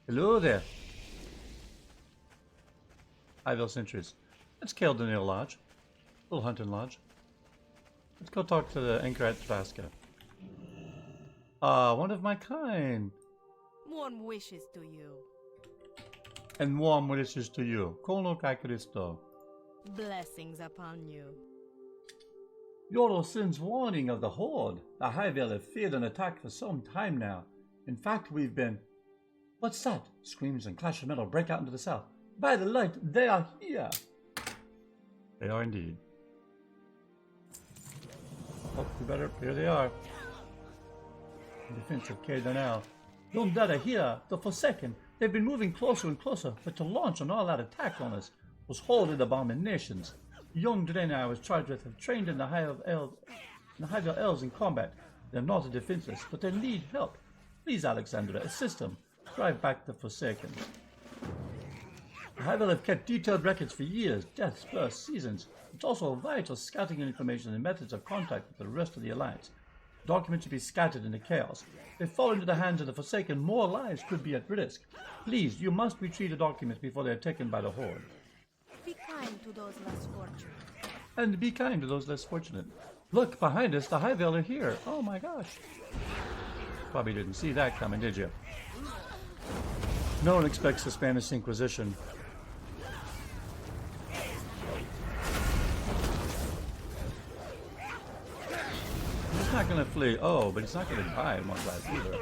Hello there. Highvale Sentries. That's Quel'Danil Lodge. Little hunting lodge. Let's go talk to the anchor at Tabasco. One of my kind. Warm wishes to you. And warm wishes to you. Kono Kakristo. Blessings upon you. Yoro sends warning of the Horde. The Highvale have feared an attack for some time now. In fact, we've been... What's that? Screams and clash of metal break out into the south. By the light, they are here. They are indeed. Oh, we better. Here they are. In defense of Quel'Danil. Yondara here, the Forsaken. They've been moving closer and closer, but to launch an all-out attack on us was horrid abominations. Young Draenei I was charged with have trained in the Highvale Elves in combat. They're not defenseless, but they need help. Please, Aleksendra, assist them. Drive back the Forsaken. The Highvale have kept detailed records for years, deaths, births, seasons. It's also vital scouting information and methods of contact with the rest of the Alliance. Documents should be scattered into chaos. If they fall into the hands of the Forsaken, more lives could be at risk. Please, you must retrieve the documents before they are taken by the Horde. Be kind to those less fortunate. And be kind to those less fortunate. Look, behind us, the Highvale are here. Oh my gosh. Probably didn't see that coming, did you? No one expects the Spanish Inquisition. He's not going to flee. Oh, but he's not going to die in one blast either.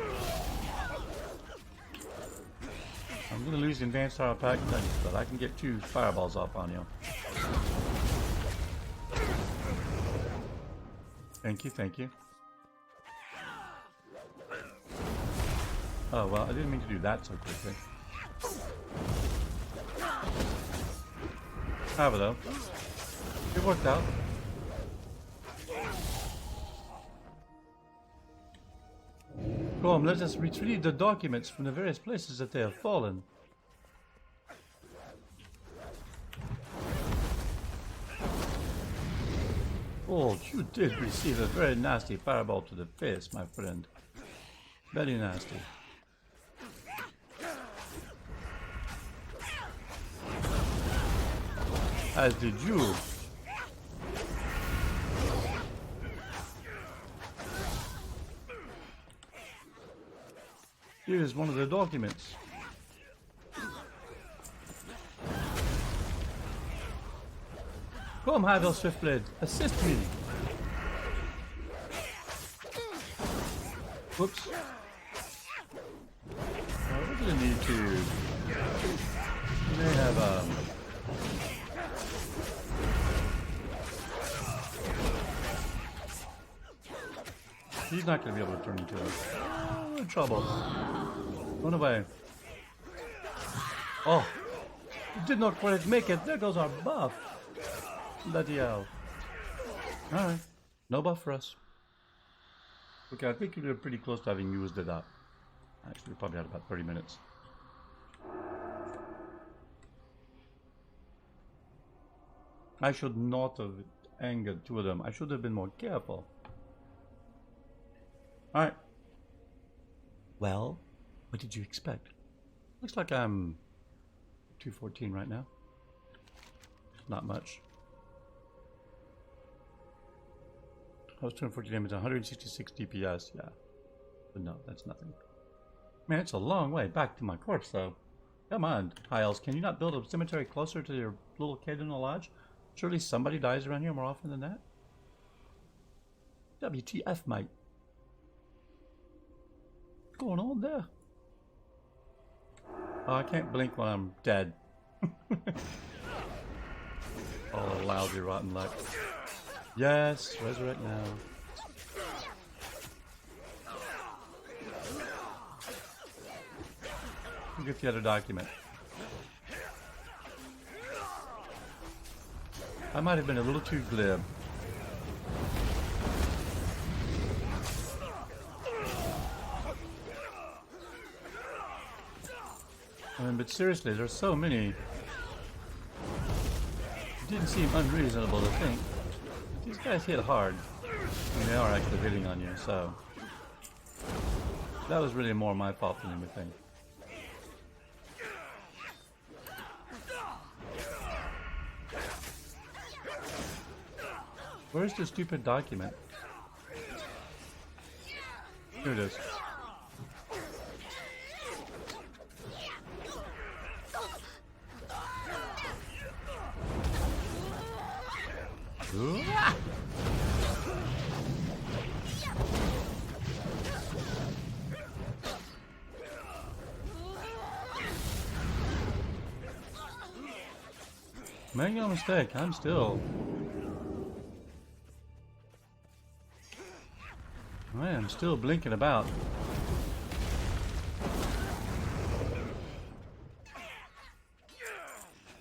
I'm going to lose the advanced power pack, but I can get 2 fireballs off on you. Thank you, thank you. Oh, well, I didn't mean to do that so quickly. However, though, it worked out. Come, let us retrieve the documents from the various places that they have fallen. Oh, you did receive a very nasty fireball to the face, my friend. Very nasty. As did you. Here is one of the documents. Come, Hyvel Swiftblade, assist me. Whoops. We're gonna need to. We may have He's not gonna be able to turn into us. Oh, in trouble. Run away. Oh, we did not quite make it. There goes our buff. Bloody hell. Alright. No buff for us. Okay, I think we're pretty close to having used it up. Actually, we probably had about 30 minutes. I should not have angered two of them. I should have been more careful. Alright. Well, what did you expect? Looks like I'm 214 right now. Not much. I was 214 damage, 166 DPS, yeah. But no, that's nothing. Man, it's a long way back to my corpse, though. Come on, Hiles, can you not build a cemetery closer to your little Quel'Danil Lodge? Surely somebody dies around here more often than that? WTF, mate. What's going on there? Oh, I can't blink when I'm dead. Oh, lousy rotten luck. Yes, resurrect now. We'll get the other document. I might have been a little too glib. I mean, but seriously, there's so many. It didn't seem unreasonable to think. These guys hit hard. I mean, they are actually hitting on you, so. That was really more my fault than anything. Where's the stupid document? Here it is. Make no mistake, I'm still. I am still blinking about.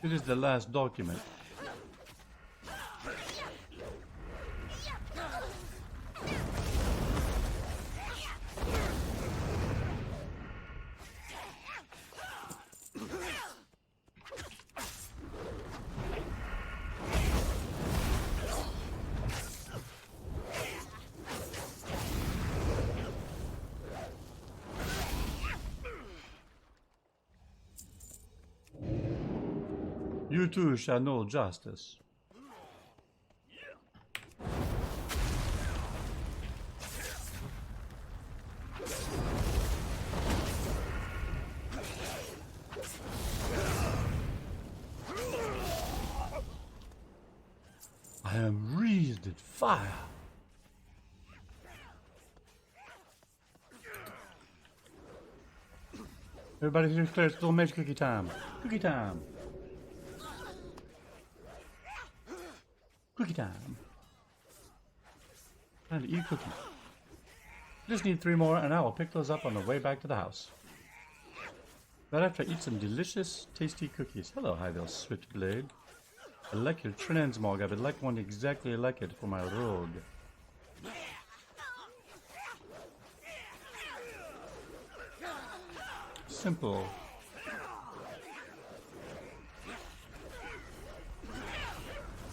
It is the last document. You too shall know justice. I am wreathed in fire. Everybody here's clear, it's little Mage cookie time. Cookie time. Cookie time. Time to eat cookie. Just need 3 more and I will pick those up on the way back to the house. Right after I eat some delicious, tasty cookies. Hello, Hyvel Swiftblade. I like your transmog. I would like one exactly like it for my rogue. Simple.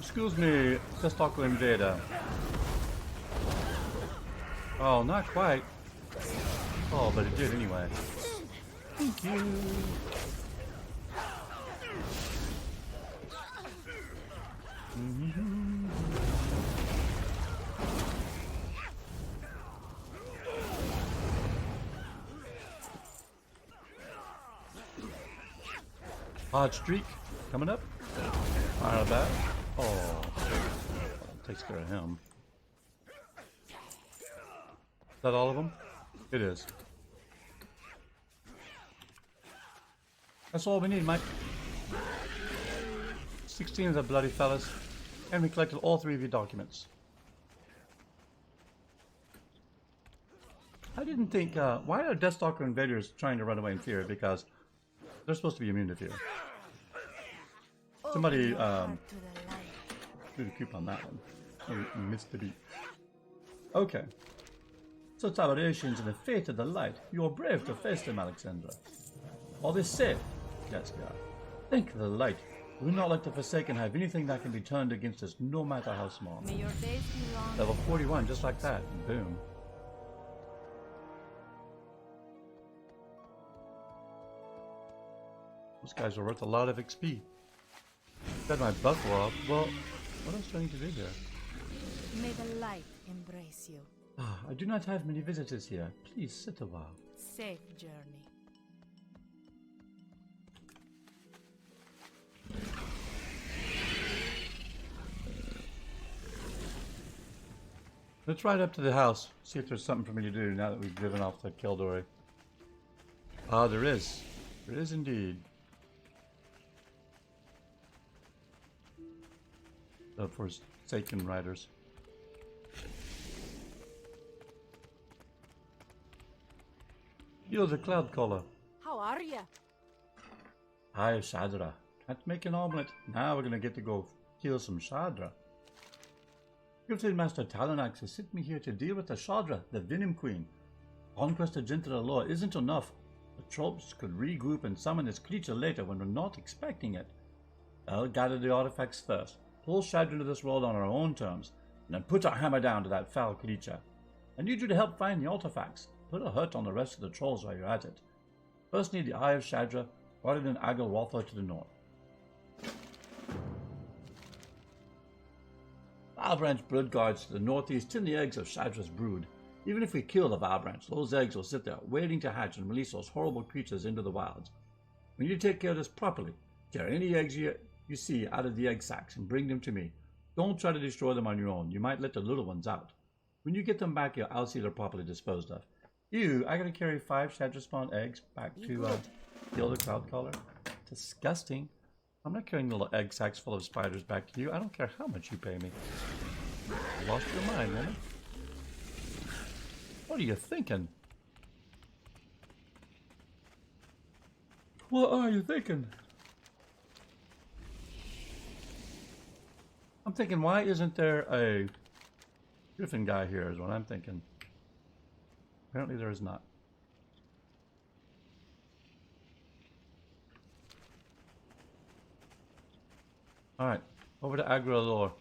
Excuse me, Testacle Invader. Oh, not quite. Oh, but it did anyway. Thank you. Odd streak coming up. Fire that. Oh, takes care of him. Is that all of them? It is. That's all we need, Mike. 16 of the bloody fellas. And we collected all 3 of your documents. I didn't think, why are Deathstalker invaders trying to run away in fear? Because they're supposed to be immune to fear. Somebody, threw the coupon on that one. You missed the beat. Okay. Such aberrations in the fate of the light. You are brave to face them, Aleksendra. All this said, yes, we are. Think of the light. We will not let the Forsaken have anything that can be turned against us, no matter how small. May your days be long. Level 41, just like that. Boom. Those guys are worth a lot of XP. Got my buff off. Well, what else do I need to do here? May the light embrace you. Ah, I do not have many visitors here. Please sit a while. Safe journey. Let's ride up to the house, see if there's something for me to do now that we've driven off the Keldori. Ah, there is. There is indeed. The Forsaken Riders. You're the Cloud Caller. How are ya? Hi, Shadra. Can't make an omelet. Now we're gonna get to go kill some Shadra. Guilty Master Talanax has sent me here to deal with the Shadra, the Venom Queen. Conquest of Gentle Law isn't enough. The troops could regroup and summon this creature later when we're not expecting it. I'll gather the artifacts first, pull Shadra into this world on our own terms, and then put our hammer down to that foul creature. I need you to help find the artifacts. Put a hurt on the rest of the trolls while you're at it. First need the Eye of Shadra, guarded in Agarwaltha to the north. Valbranch brood guards to the northeast tin the eggs of Shadra's brood. Even if we kill the Valbranch, those eggs will sit there waiting to hatch and release those horrible creatures into the wilds. We need to take care of this properly. Tear any eggs you see out of the egg sacs and bring them to me. Don't try to destroy them on your own. You might let the little ones out. When you get them back, I'll see they're properly disposed of. I gotta carry 5 Shadra spawn eggs back to kill the Cloud Caller. Disgusting. I'm not carrying little egg sacs full of spiders back to you. I don't care how much you pay me. You lost your mind, woman. What are you thinking? What are you thinking? I'm thinking, why isn't there a Griffin guy here is what I'm thinking. Apparently there is not. Alright, over to Agra Lore.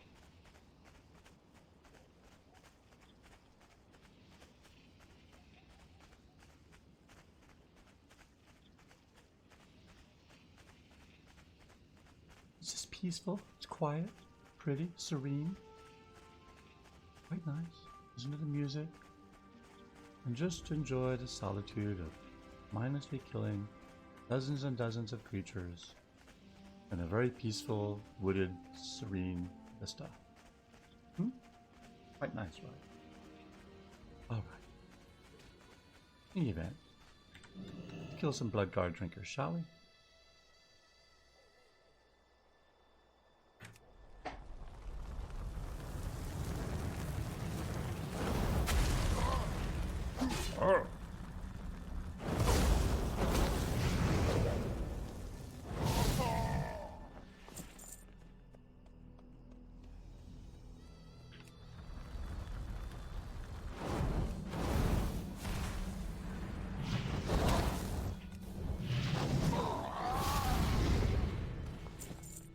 It's just peaceful, it's quiet, pretty, serene. Quite nice. Listen to the music. And just enjoy the solitude of mindlessly killing dozens and dozens of creatures in a very peaceful, wooded, serene vista. Quite nice, right? Alright. In the event, kill some Bloodguard drinkers, shall we?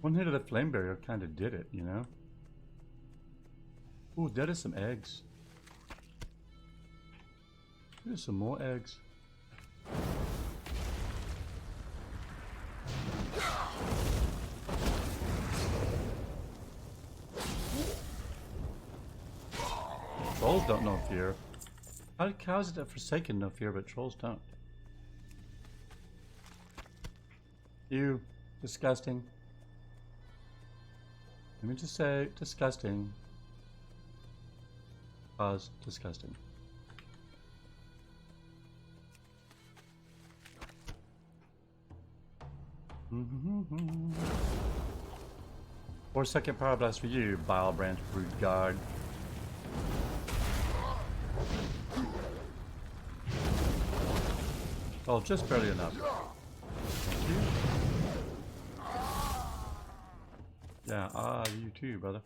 One hit of the flame barrier kind of did it, you know? Ooh, that is some eggs. There's some more eggs. Trolls don't know fear. How is it that Forsaken know fear, but trolls don't? You. Disgusting. Let me just say, disgusting. Pause. Disgusting. Mm-hmm. 4-second power blast for you, Bile Branch Brood Guard. Oh, just barely enough. Thank you. Yeah, you too, brother.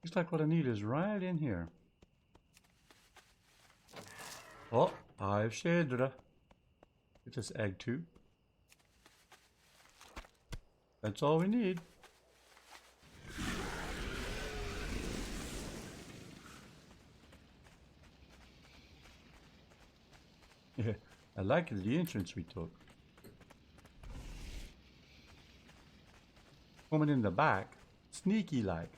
Looks like what I need is right in here. Oh, Eye of Shadra. Get this egg too. That's all we need. Yeah, I like the entrance we took. Coming in the back, sneaky like.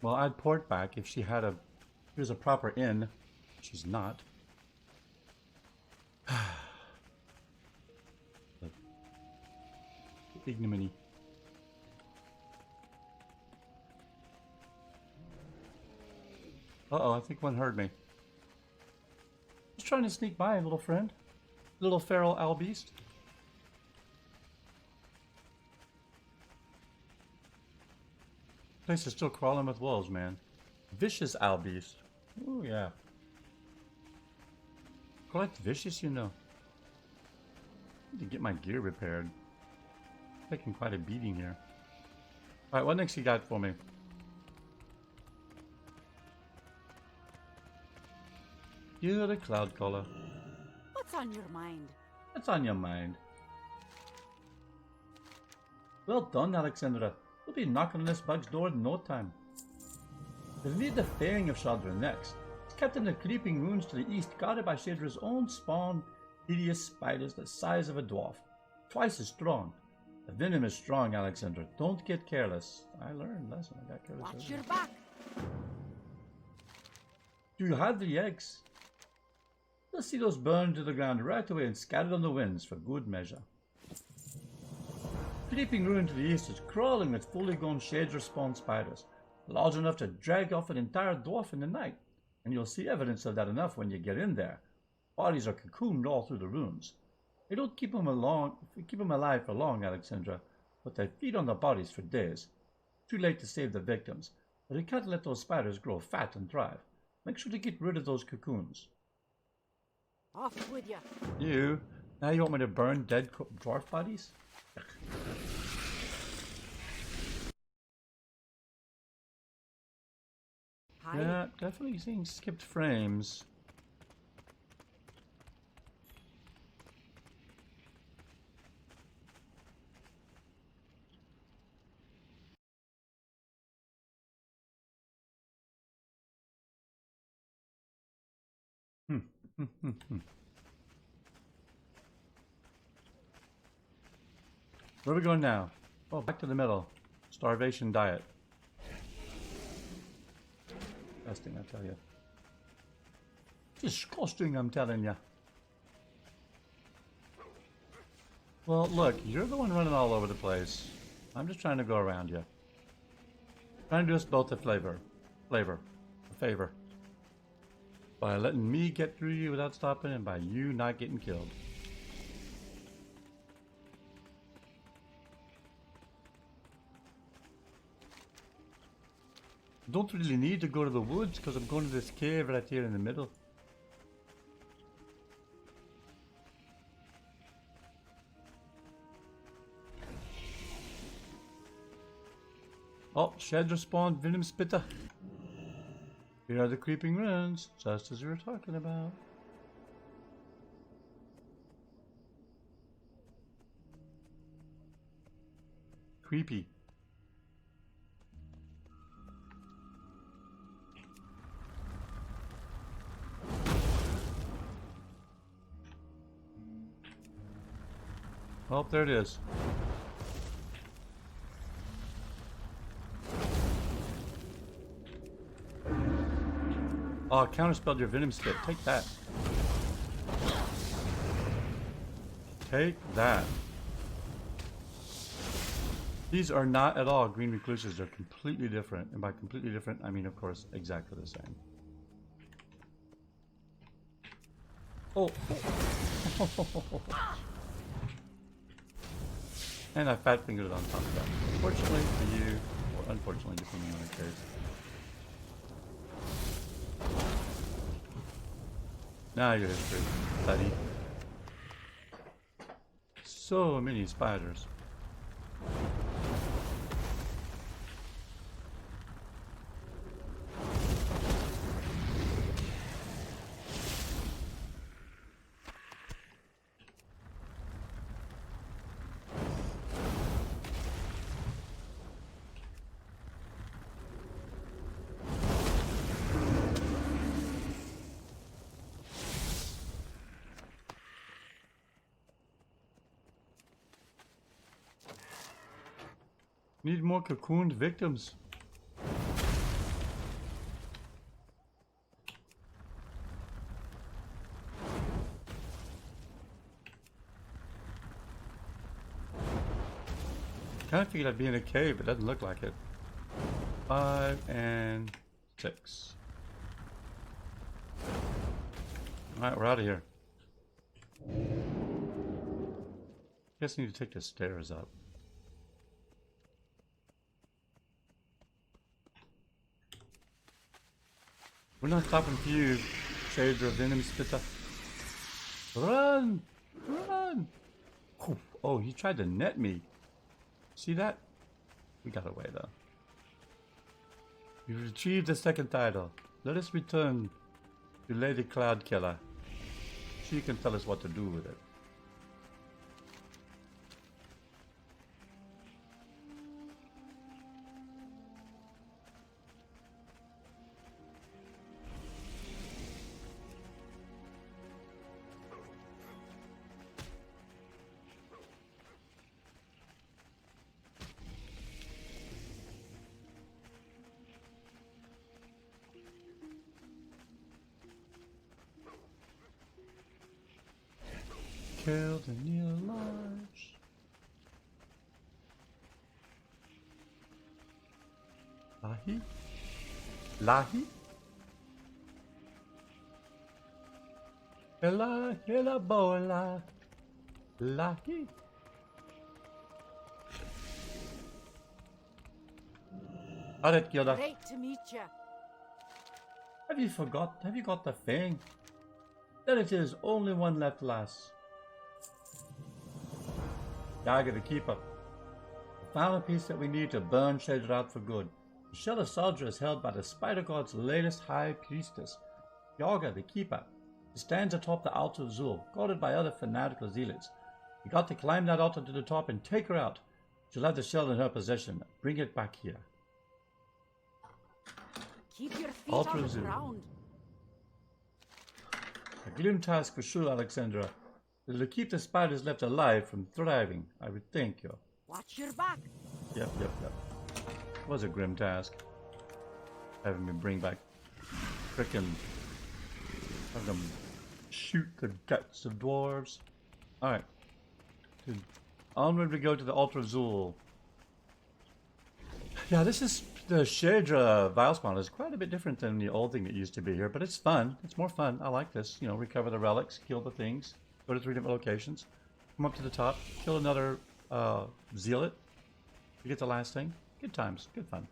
Well, I'd port back if she had a proper inn. She's not. Ignominy. Uh-oh, I think one heard me. Just trying to sneak by, little friend. Little feral owl beast. Place is still crawling with wolves, man. Vicious owl beast. Ooh, yeah. Quite vicious, you know. Need to get my gear repaired. Taking quite a beating here. Alright, what next you got for me? You're the cloud caller. What's on your mind? What's on your mind? Well done, Aleksendra. We'll be knocking on this bug's door in no time. We'll need the Fairing of Shadra next. It's kept in the creeping ruins to the east, guarded by Shadra's own spawn, hideous spiders the size of a dwarf. Twice as strong. The venom is strong, Aleksendra. Don't get careless. I learned a lesson. I got careless. Watch your back. Do you have the eggs? You'll see those burned to the ground right away and scattered on the winds for good measure. Creeping ruin to the east is crawling with fully grown Shadra spawn spiders, large enough to drag off an entire dwarf in the night, and you'll see evidence of that enough when you get in there. Bodies are cocooned all through the ruins. They don't keep them alive for long, Aleksendra, but they feed on the bodies for days. Too late to save the victims, but you can't let those spiders grow fat and thrive. Make sure to get rid of those cocoons. Off with ya. You? Now you want me to burn dead dwarf bodies? Hi. Yeah, definitely seeing skipped frames. Where are we going now? Oh, back to the middle. Starvation diet. Disgusting, I tell you. Disgusting, I'm telling you. Well, look, you're the one running all over the place. I'm just trying to go around you. Trying to do us both a favor. By letting me get through you without stopping and by you not getting killed. Don't really need to go to the woods because I'm going to this cave right here in the middle. Oh, Shadra spawned Venom Spitter. Here are the creeping ruins, just as we were talking about. Creepy. Oh, there it is. Oh, counterspelled your venom spit. Take that. Take that. These are not at all green recluses. They're completely different. And by completely different, I mean, of course, exactly the same. Oh. And I fat fingered it on top of that. Fortunately for you, or unfortunately, depending on the case. Now your history, buddy. So many spiders. Need more cocooned victims. Kind of figured I'd be in a cave, but it doesn't look like it. 5 and 6. Alright, we're out of here. Guess I need to take the stairs up. We're not stopping for you, Shadra Venom Spitter. Run! Run! Oh, he tried to net me. See that? We got away though. We retrieved the second title. Let us return to Lady Cloudkiller. She can tell us what to do with it. Quel'Danil Lodge. Lahi? Lahi? Hela bola. Lahi? Alright, Gilda. Great to meet you. Have you got the fang? There it is, only one left, lass. Yaga the Keeper. The final piece that we need to burn Shadra out for good. The Shell of Shadra is held by the Spider God's latest High Priestess, Yaga the Keeper. She stands atop the altar of Zul, guarded by other fanatical zealots. We got to climb that altar to the top and take her out. She'll have the shell in her possession. Bring it back here. Keep your feet Altar on the of Zul. ground. A glim task for sure, Aleksendra. It'll keep the spiders left alive from thriving, I would think. Watch your back. Yep. Was a grim task. Having me bring back frickin' have them shoot the guts of dwarves. Alright. Onward we go to the Altar of Zul. Yeah, this is the Shadra Vile Spawn is quite a bit different than the old thing that used to be here, but it's fun. It's more fun. I like this. You know, recover the relics, kill the things, go to 3 different locations, come up to the top, kill another zealot. You get the last thing. Good times. Good fun.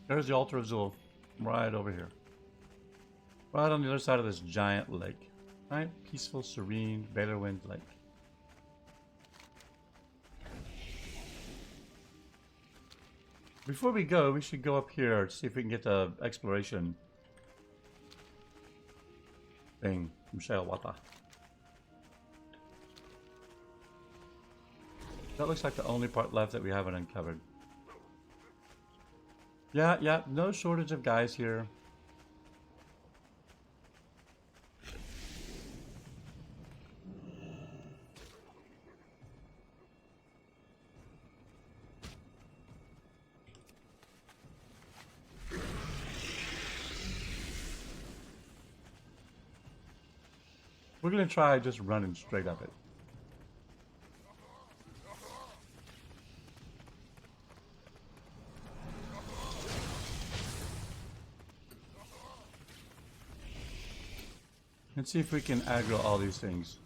There's the Altar of Zul. Right over here. Right on the other side of this giant lake. Right? Peaceful, serene, Baylorwind Lake. Before we go, we should go up here to see if we can get the exploration thing from Shalwata. That looks like the only part left that we haven't uncovered. Yeah, no shortage of guys here. We're gonna try just running straight up it. Let's see if we can aggro all these things.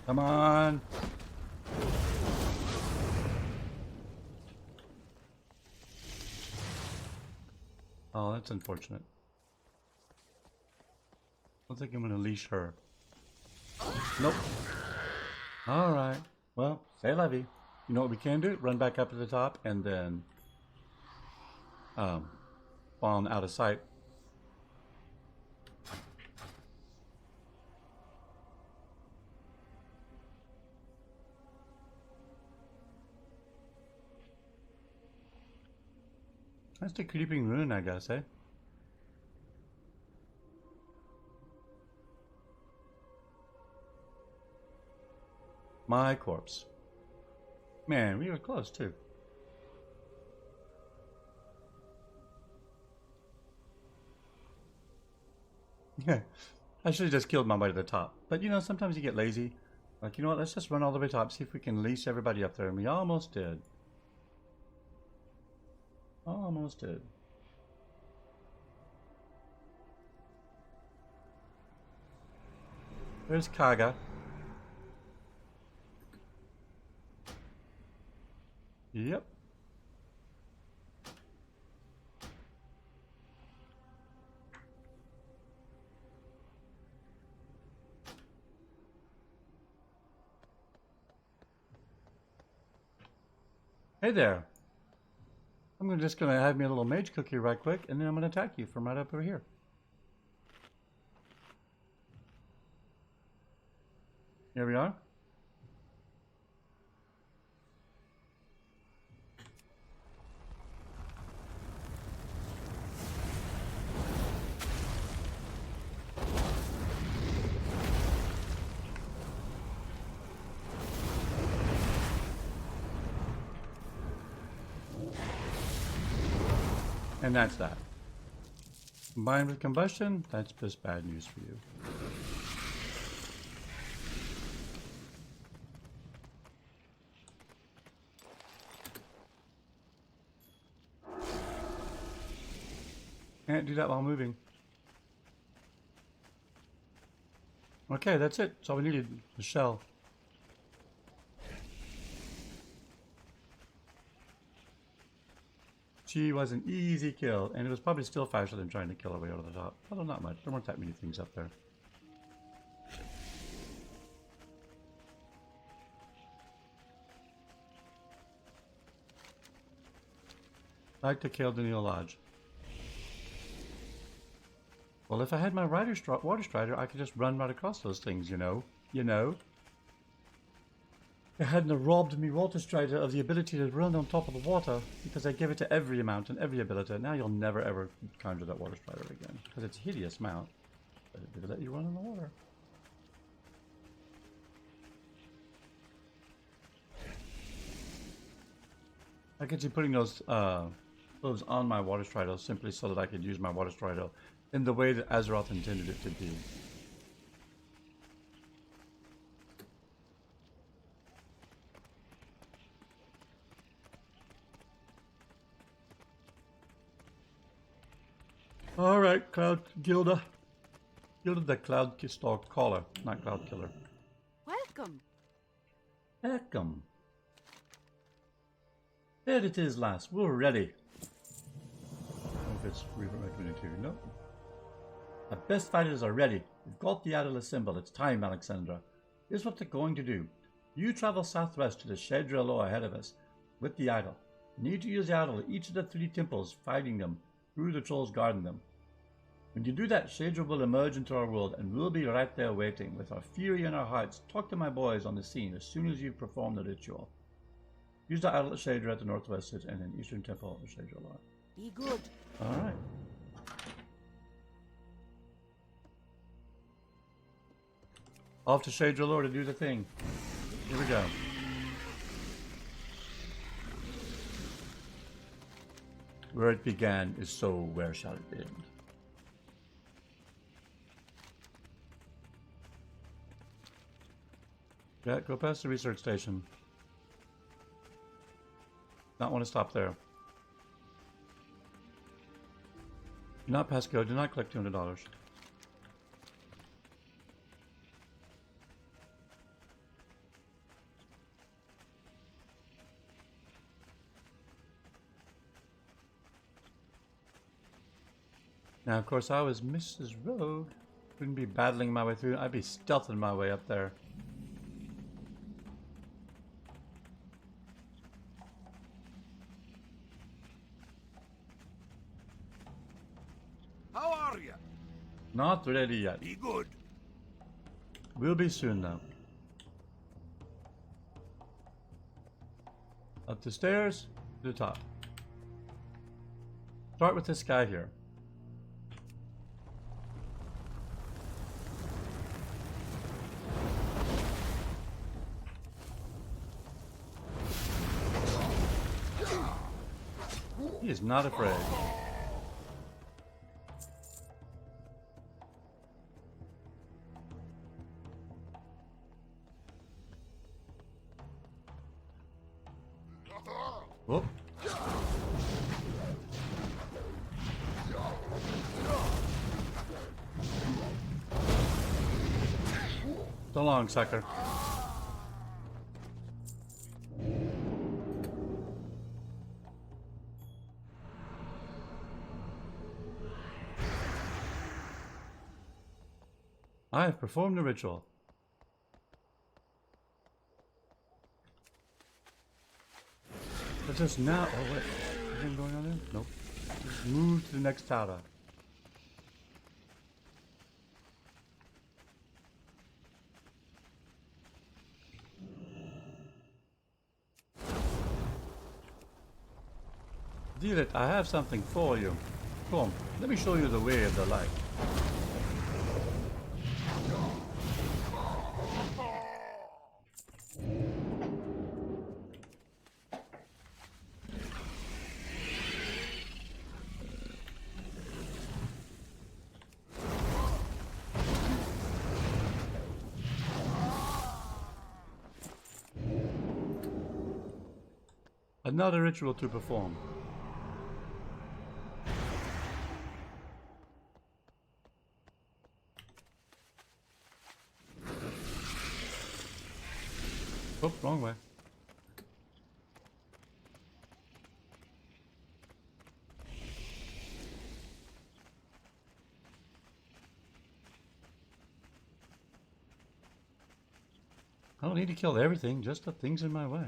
Come on. Oh, that's unfortunate. I don't think I'm gonna leash her. Nope. Alright. Well, say la vie. You know what we can do? Run back up to the top and then spawn out of sight. That's the creeping rune, I guess, eh? My corpse. Man, we were close too. Yeah, I should have just killed my way to the top. But you know, sometimes you get lazy. Like, you know what, let's just run all the way top, see if we can leash everybody up there. And we almost did. Almost did. There's Kaga. Yep. Hey there. I'm just gonna have me a little mage cookie right quick, and then I'm gonna attack you from right up over here. Here we are. And that's that. Combined with combustion, that's just bad news for you. Can't do that while moving. Okay, that's it. That's all we needed. The shell. She was an easy kill, and it was probably still faster than trying to kill her way over the top. Although not much. There weren't that many things up there. Like the Quel'Danil Lodge. Well, if I had my water strider, I could just run right across those things, you know. You know. It hadn't robbed me, water strider, of the ability to run on top of the water, because I gave it to every mount and every ability. Now you'll never ever conjure that water strider again, because it's a hideous mount, but it did let you run in the water. I could see putting those hooves on my water strider simply so that I could use my water strider in the way that Azeroth intended it to be. Alright, Gilda the Cloud Stalk Caller, not Cloud Killer. Welcome. Welcome. There it is, lass. We're ready. If it's Reaper Red 22, no. Our best fighters are ready. We've got the idol assembled. It's time, Aleksendra. Here's what they're going to do. You travel southwest to the Shadra Loa ahead of us with the idol. You need to use the idol at each of the 3 temples, fighting them, through the trolls guarding them. When you do that, Shadra will emerge into our world, and we'll be right there waiting. With our fury in our hearts, talk to my boys on the scene as soon as you perform the ritual. Use the idol at Shadra at the northwest and an eastern temple of Shadra Loa. Be good. Alright. Off to Shadra Loa to do the thing. Here we go. Where it began is so where shall it end? Yeah, go past the research station. Not want to stop there. Do not pass go. Do not collect $200. Now, of course, I was Mrs. Rogue. Wouldn't be battling my way through. I'd be stealthing my way up there. How are you? Not ready yet. Be good. We'll be soon, though. Up the stairs, to the top. Start with this guy here. He is not afraid. Whoop. So long, sucker. I have performed the ritual. But just now. Oh, wait. Anything going on there? Nope. Just move to the next tower. Deal it. I have something for you. Come, let me show you the way of the light. Another ritual to perform. Oh, wrong way. I don't need to kill everything, just the things in my way.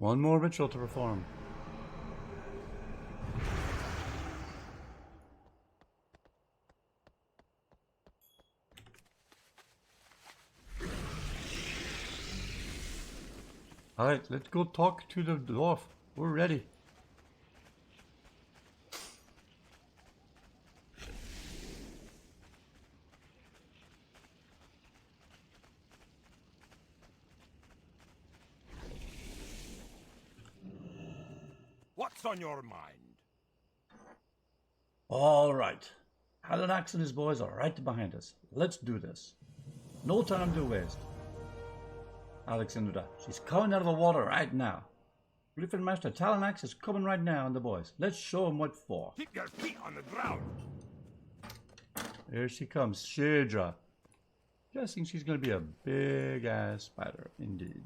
One more ritual to perform. Alright, let's go talk to the dwarf. We're ready. What's on your mind? All right. Halifax and his boys are right behind us. Let's do this. No time to waste. Aleksendra, she's coming out of the water right now. Griffin Master Talanax is coming right now and the boys. Let's show them what for. Keep your feet on the ground. Here she comes, Shadra. Guessing she's going to be a big-ass spider, indeed.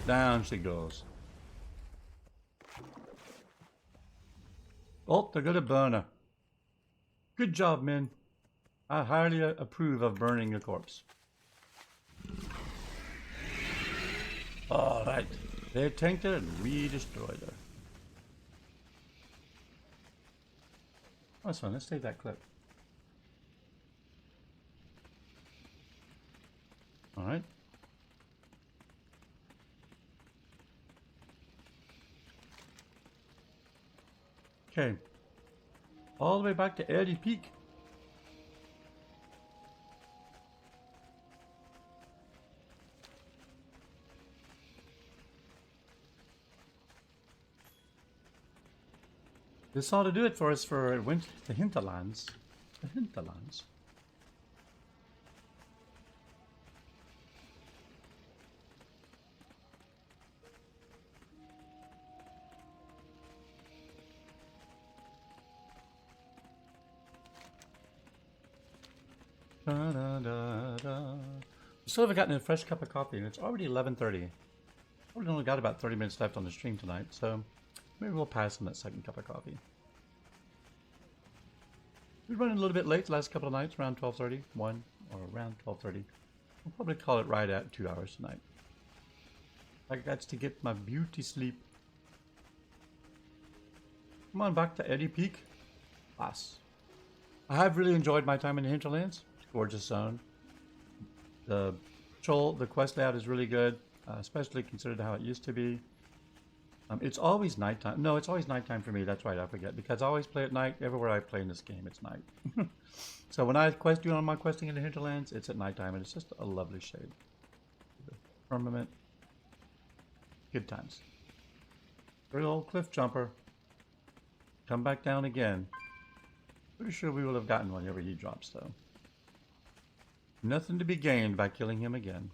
Down she goes. Oh, they're gonna burn her. Good job, men. I highly approve of burning a corpse. Alright. They tanked her and we destroyed her. That's fun. Let's take that clip. Alright. Okay, all the way back to Eddie Peak. This ought to do it for us for the hinterlands. The hinterlands. Da, da, da, da. Still haven't gotten a fresh cup of coffee, and it's already 11:30. We've only got about 30 minutes left on the stream tonight, so maybe we'll pass on that second cup of coffee. We're running a little bit late the last couple of nights, around 12:30, 1 or around 12:30. We'll probably call it right at 2 hours tonight. I got to get my beauty sleep. Come on back to Eddie Peak. Pass. I have really enjoyed my time in the hinterlands. Gorgeous zone. The quest layout is really good, especially considered how it used to be. It's always nighttime. No, it's always nighttime for me. That's right, I forget. Because I always play at night. Everywhere I play in this game, it's night. So when I do all my questing in the hinterlands, it's at nighttime, and it's just a lovely shade. The firmament. Good times. Good old cliff jumper. Come back down again. Pretty sure we will have gotten one whenever he drops, though. Nothing to be gained by killing him again.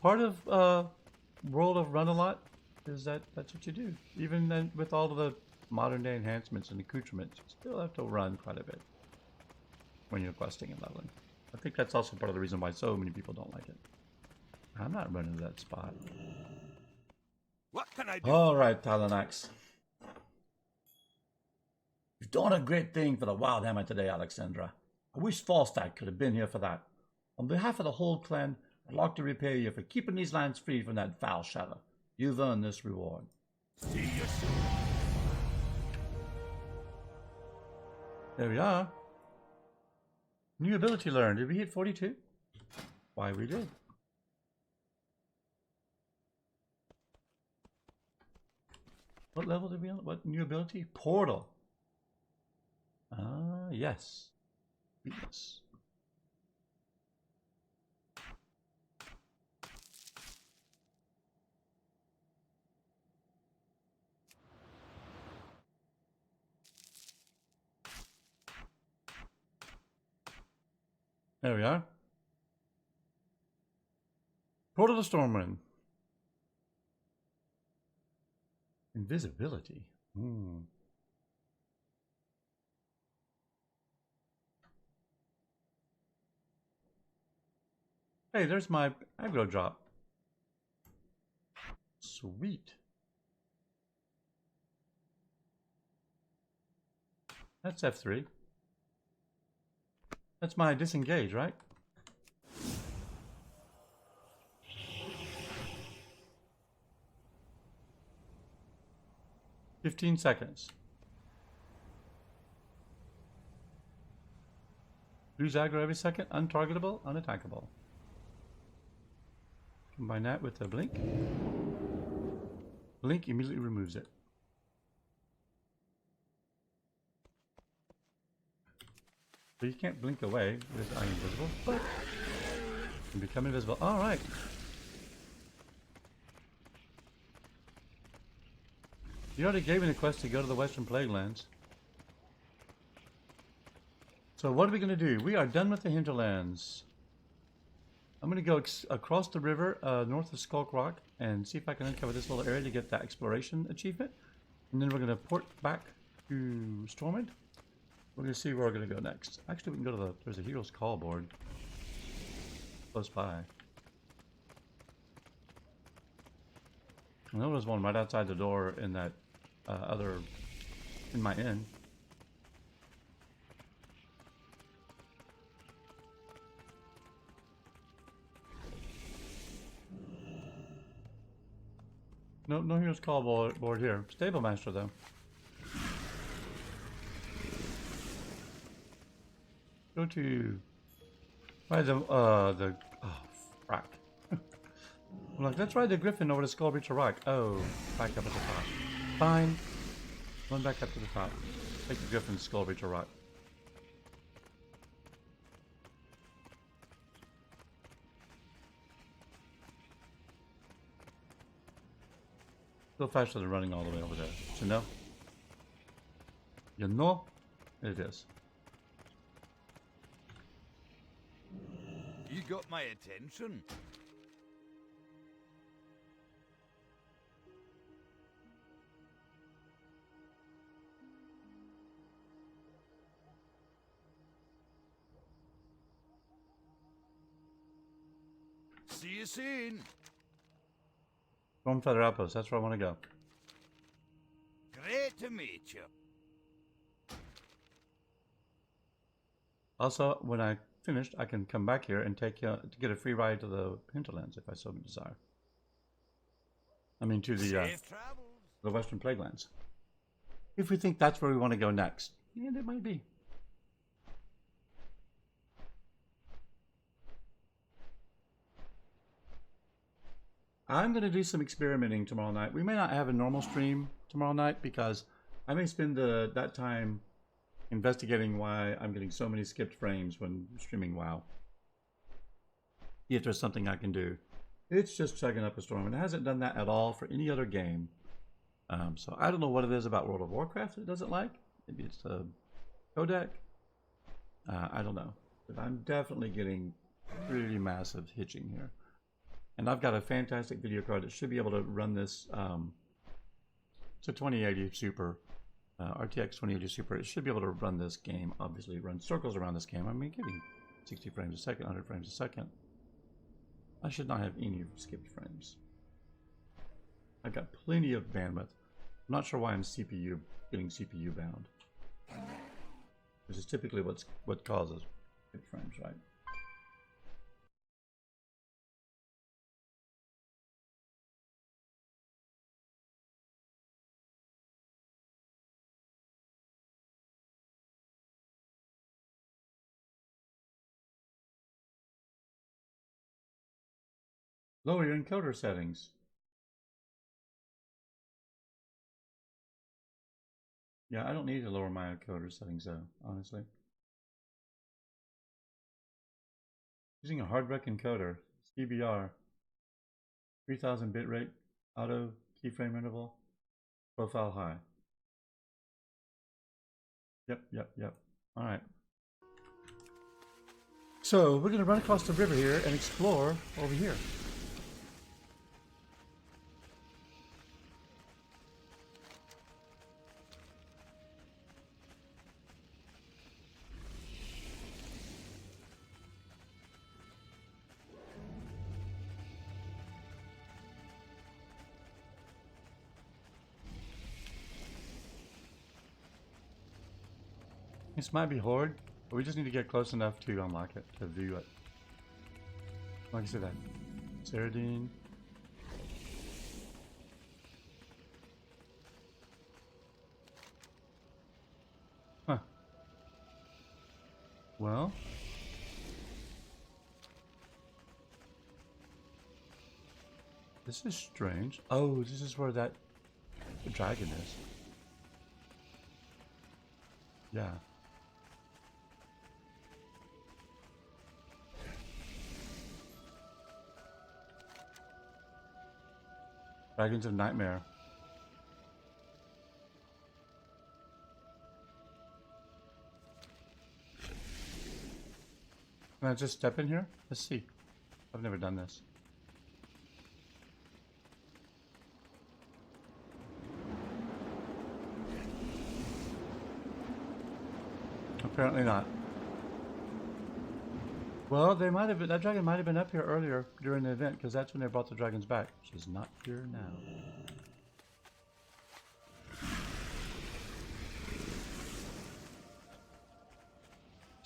Part of World of Run a Lot is that's what you do. Even then, with all of the modern day enhancements and accoutrements, you still have to run quite a bit when you're questing and leveling. I think that's also part of the reason why so many people don't like it. I'm not running to that spot. What can I do? Alright, Talanax. You've done a great thing for the Wild Hammer today, Aleksendra. I wish Falstaff could have been here for that. On behalf of the whole clan, I'd like to repay you for keeping these lands free from that foul shadow. You've earned this reward. See you soon. There we are. New ability learned. Did we hit 42? Why, we did. What level did we on? What new ability? Portal. Ah, yes. Yes. There we are. Portal to Stormwind. Invisibility. Hey, there's my aggro drop. Sweet. That's F3. That's my disengage, right? 15 seconds. Lose aggro every second. Untargetable, unattackable. Combine that with the blink. Blink immediately removes it. So you can't blink away with I invisible, but you can become invisible. Alright. You already gave me the quest to go to the Western Plaguelands. So what are we going to do? We are done with the hinterlands. I'm going to go across the river north of Skulk Rock and see if I can uncover this little area to get that exploration achievement. And then we're going to port back to Stormwind. We're going to see where we're going to go next. Actually, we can go to the... There's a Hero's Call board close by. I know there's one right outside the door in that in my inn. No Hero's Call board here. Stable Master though. Go to oh frack. I'm like, let's ride the Griffin over to Skullbreacher Rock. Oh, back up at the top. Fine. Run back up to the top. Take the Griffin to Skullbreacher Rock. Still faster than running all the way over there. So no. You know? It is. You got my attention. See you soon. Stormfeather Outpost, that's where I want to go. Great to meet you. Also, when I finished, I can come back here and take to get a free ride to the hinterlands if I so desire. I mean, to the Western Plaguelands. If we think that's where we want to go next, and it might be. I'm going to do some experimenting tomorrow night. We may not have a normal stream tomorrow night because I may spend that time investigating why I'm getting so many skipped frames when streaming WoW. If there's something I can do. It's just chugging up a storm, and it hasn't done that at all for any other game. So I don't know what it is about World of Warcraft it doesn't like. Maybe it's the codec. I don't know. But I'm definitely getting really massive hitching here. And I've got a fantastic video card that should be able to run this. It's a 2080 Super, RTX 2080 Super. It should be able to run this game, obviously run circles around this game. I mean, getting 60 frames a second, 100 frames a second. I should not have any skipped frames. I've got plenty of bandwidth. I'm not sure why I'm getting CPU bound. Which is typically what causes skipped frames, right? Lower your encoder settings. Yeah, I don't need to lower my encoder settings though, honestly. Using a hardware encoder, CBR, 3000 bitrate, auto keyframe interval, profile high. Yep. All right. So we're going to run across the river here and explore over here. This might be Horde, but we just need to get close enough to unlock it, to view it. Like I said, that Saradine. Well. This is strange. Oh, this is where that dragon is. Yeah. Dragons of Nightmare. Can I just step in here? Let's see. I've never done this. Apparently not. Well, they might have been, that dragon might have been up here earlier during the event, because that's when they brought the dragons back. She's not here now.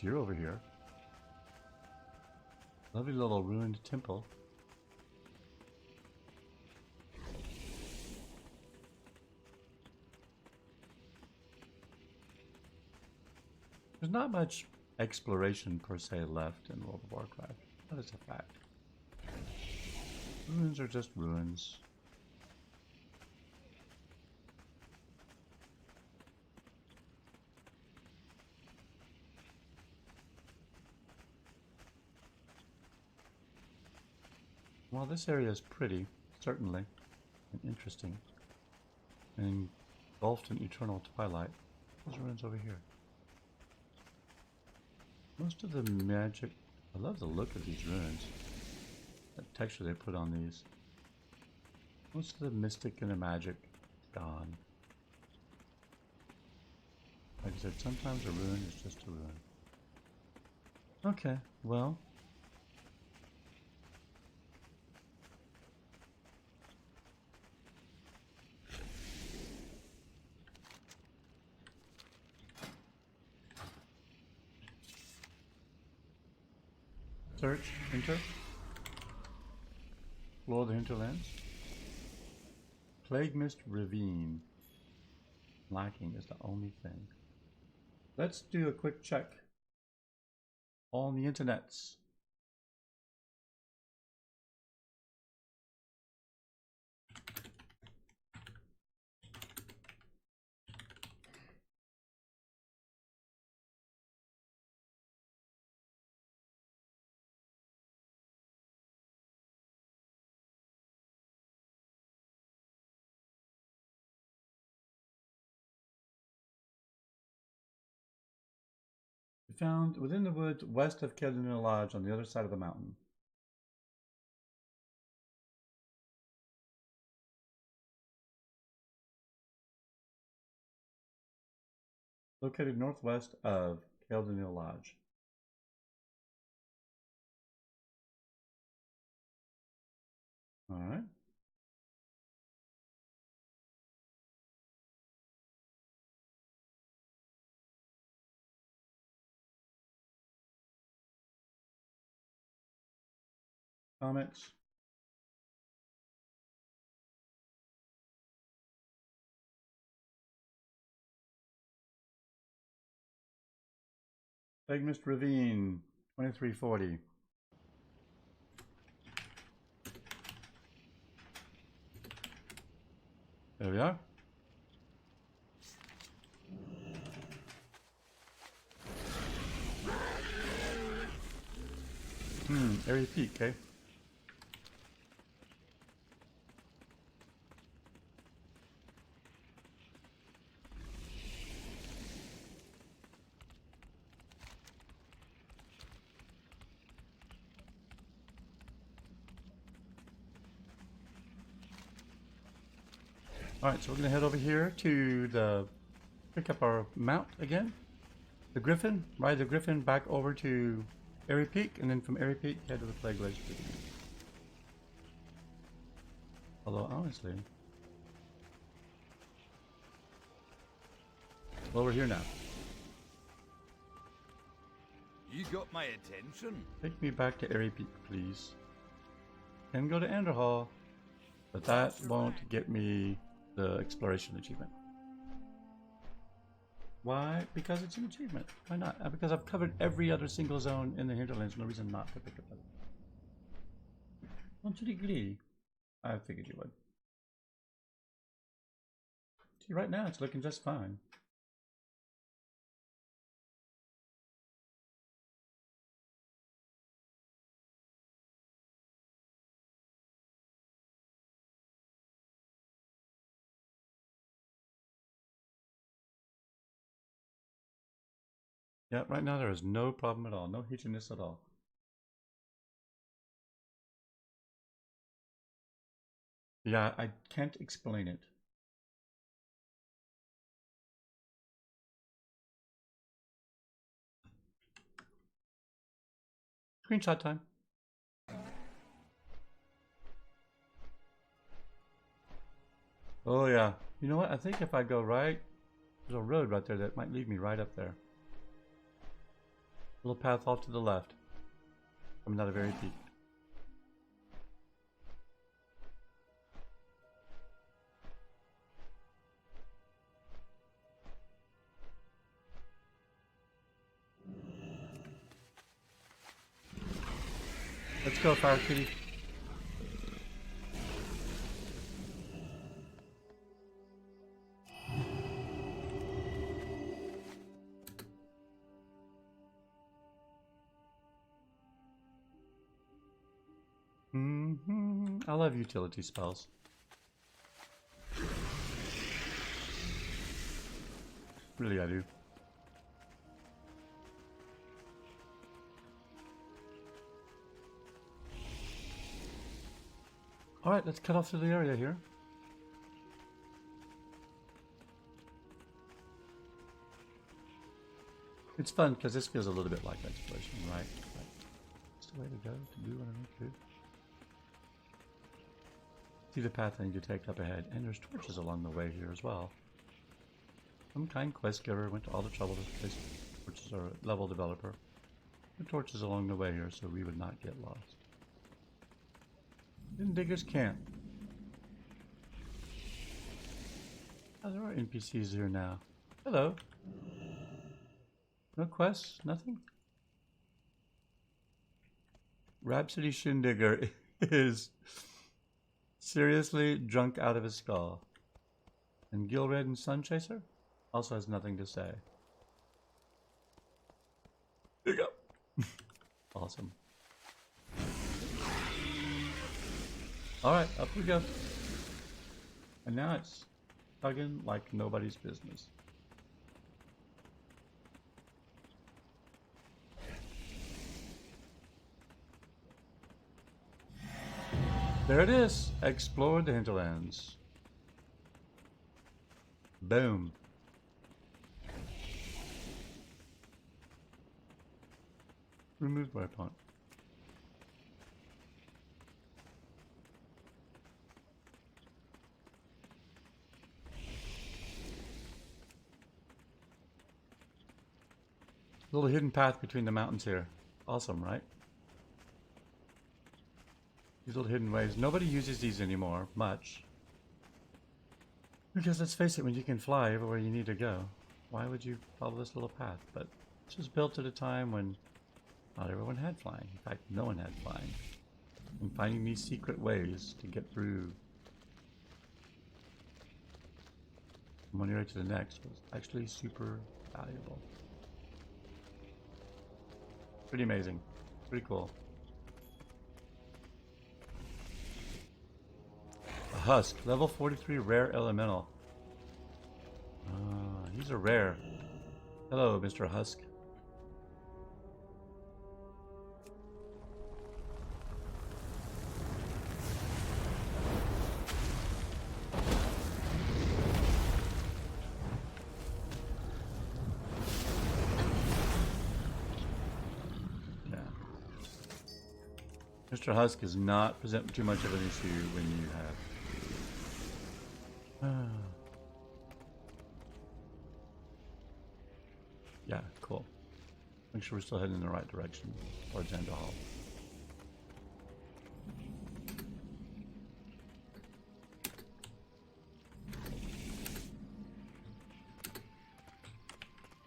You're over here. Lovely little ruined temple. There's not much exploration per se left in World of Warcraft. That is a fact. Ruins are just ruins. Well, this area is pretty, certainly, and interesting, and engulfed in eternal twilight. Those ruins over here. Most of the magic, I love the look of these ruins. That texture they put on these. Most of the mystic and the magic gone. Like I said, sometimes a ruin is just a ruin. Okay, well. Search, enter. Explore the hinterlands. Plague Mist Ravine. Lacking is the only thing. Let's do a quick check on the internets. Found within the woods west of Quel'Danil Lodge on the other side of the mountain. Located northwest of Quel'Danil Lodge. Alright. Comments? Plague Mist Ravine, 2340. There we are. Area Peak, eh? Alright, so we're going to head over here to the pick up our mount again. The Griffin, ride the Griffin back over to Airy Peak, and then from Airy Peak head to the Plague Mist Ravine. Although honestly, well, we're here now. You got my attention. Take me back to Airy Peak, please. Can go to Enderhall, but that won't get me the exploration achievement. Why? Because it's an achievement. Why not? Because I've covered every other single zone in the hinterlands. No reason not to pick it up. Don't you agree? I figured you would. See, right now it's looking just fine. Yeah, right now there is no problem at all. No hitchiness at all. Yeah, I can't explain it. Screenshot time. Oh yeah. You know what? I think if I go right, there's a road right there that might lead me right up there. Little path off to the left. I'm not a very peak. Let's go, Fire Kitty. I love utility spells. Really, I do. Alright, let's cut off through the area here. It's fun because this feels a little bit like exploration, right? It's the way to go to do what I need to. See the path I need to take up ahead, and there's torches along the way here as well. Some kind quest giver went to all the trouble to place torches, or level developer. The torches along the way here so we would not get lost. In Digger's Camp. Oh, there are NPCs here now. Hello. No quests? Nothing? Rhapsody Shindigger is seriously drunk out of his skull. And Gilred and Sunchaser also has nothing to say. Here you go. Awesome. Alright, up we go. And now it's tugging like nobody's business. There it is. Explore the hinterlands. Boom. Remove waypoint. Little hidden path between the mountains here. Awesome, right? These little hidden ways. Nobody uses these anymore, much. Because let's face it, when you can fly everywhere you need to go, why would you follow this little path? But this was built at a time when not everyone had flying. In fact, no one had flying. And finding these secret ways to get through from one area to the next was actually super valuable. Pretty amazing. Pretty cool. A Husk, level 43 rare elemental. He's a rare. Hello, Mr. Husk. Mr. Husk does not present too much of an issue when you have. Yeah, cool. Make sure we're still heading in the right direction towards Andahal.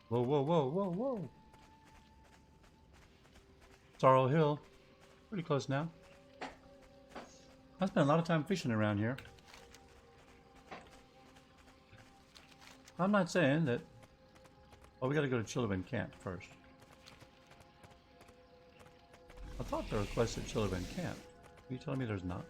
Whoa, whoa, whoa, whoa, whoa. Sorrel Hill. Pretty close now. I spent a lot of time fishing around here. I'm not saying that... Oh, we gotta go to Chillabin Camp first. I thought there were quests at Chillabin Camp. Are you telling me there's not?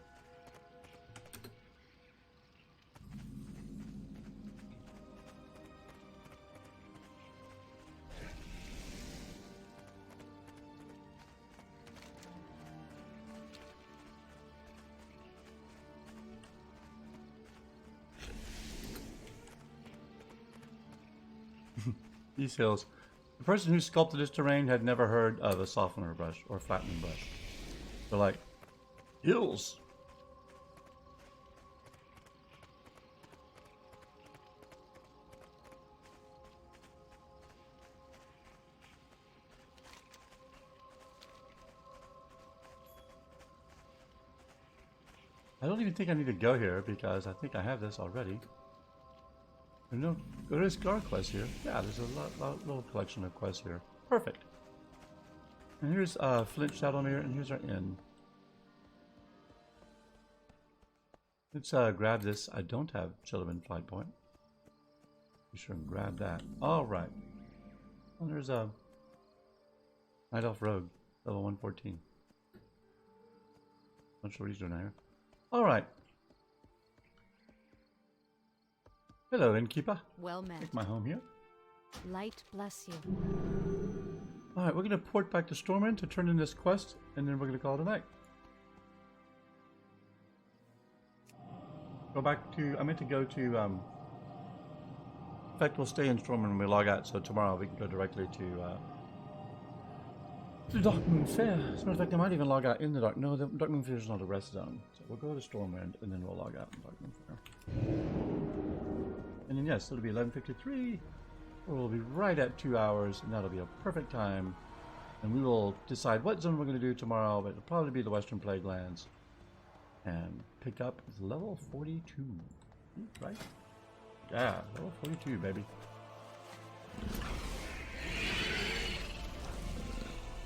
These hills. The person who sculpted this terrain had never heard of a softener brush or flattening brush. They're like, hills. I don't even think I need to go here because I think I have this already. No, there is Gar quests here. Yeah, there's a little collection of quests here. Perfect. And here's Flint Shadowmere, and here's our inn. Let's grab this. I don't have Chillabin Flight Point. Be sure and grab that. All right. And there's a Night Elf Rogue, level 114. Not sure what he's doing here. All right. Hello, innkeeper. Well met. Take my home here. Light bless you. Alright, we're going to port back to Stormwind to turn in this quest, and then we're going to call it a night. Go back to... I meant to go to... in fact, we'll stay in Stormwind when we log out, so tomorrow we can go directly to Darkmoon Fair. As a matter of fact, I might even log out in the Dark... No, the Darkmoon Fair is not a rest zone. So we'll go to Stormwind, and then we'll log out in Darkmoon Fair. And then yes, it'll be 11:53. We'll be right at 2 hours, and that'll be a perfect time. And we will decide what zone we're going to do tomorrow, but it'll probably be the Western Plaguelands. And pick up level 42. Right? Yeah, level 42, baby.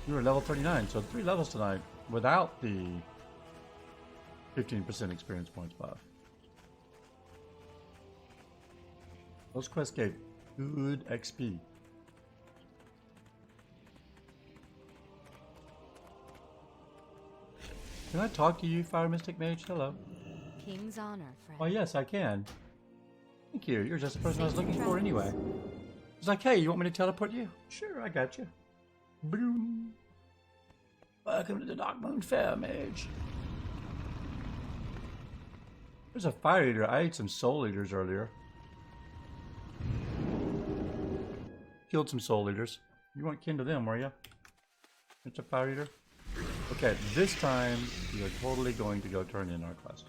You were level 39, so 3 levels tonight without the 15% experience points buff. Those quests gave good XP. Can I talk to you, Fire Mystic Mage? Hello. King's honor, friend. Oh yes, I can. Thank you. You're just the person I was looking for anyway. It's like, hey, you want me to teleport you? Sure, I got you. Boom. Welcome to the Darkmoon Fair, Mage. There's a fire eater. I ate some soul eaters earlier. Killed some soul eaters. You weren't kin to them, were you? It's a fire eater. Okay, this time we are totally going to go turn in our quest.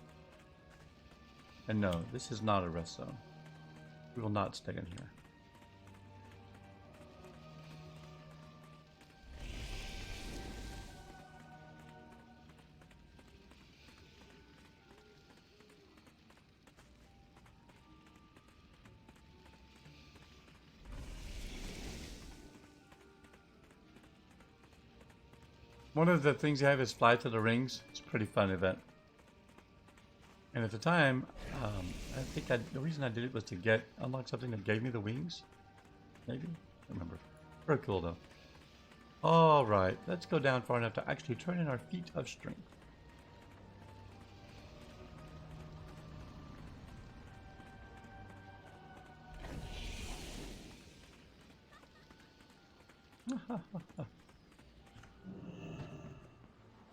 And no, this is not a rest zone. We will not stay in here. One of the things you have is Fly to the Rings. It's a pretty fun event. And at the time, I think the reason I did it was to unlock something that gave me the wings. Maybe? I don't remember. Very cool though. Alright, let's go down far enough to actually turn in our feat of strength.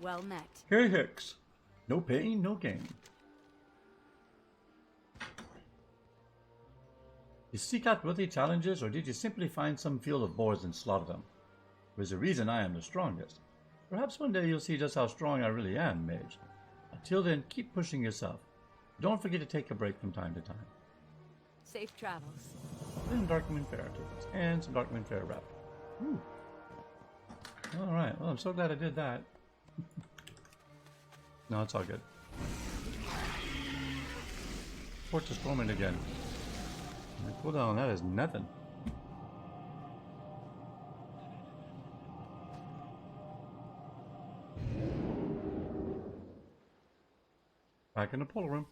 Well met. Here Hicks. No pain, no gain. You seek out worthy challenges, or did you simply find some field of boars and slaughter them? There's a reason I am the strongest. Perhaps one day you'll see just how strong I really am, Mage. Until then, keep pushing yourself. Don't forget to take a break from time to time. Safe travels. Then Darkmoon Fair tickets, and some Darkmoon Fair wrap. Ooh. Alright, well I'm so glad I did that. No, it's all good. Port to Stormwind again. Cool down, that is nothing. Back in the pool room.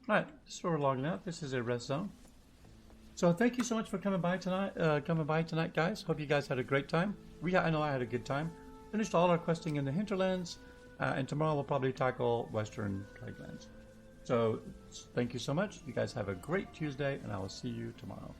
Alright, this is where we're logging out. This is a rest zone. So thank you so much for coming by tonight, guys. Hope you guys had a great time. I know I had a good time. Finished all our questing in the hinterlands, and tomorrow we'll probably tackle Western Plaguelands. So thank you so much. You guys have a great Tuesday, and I will see you tomorrow.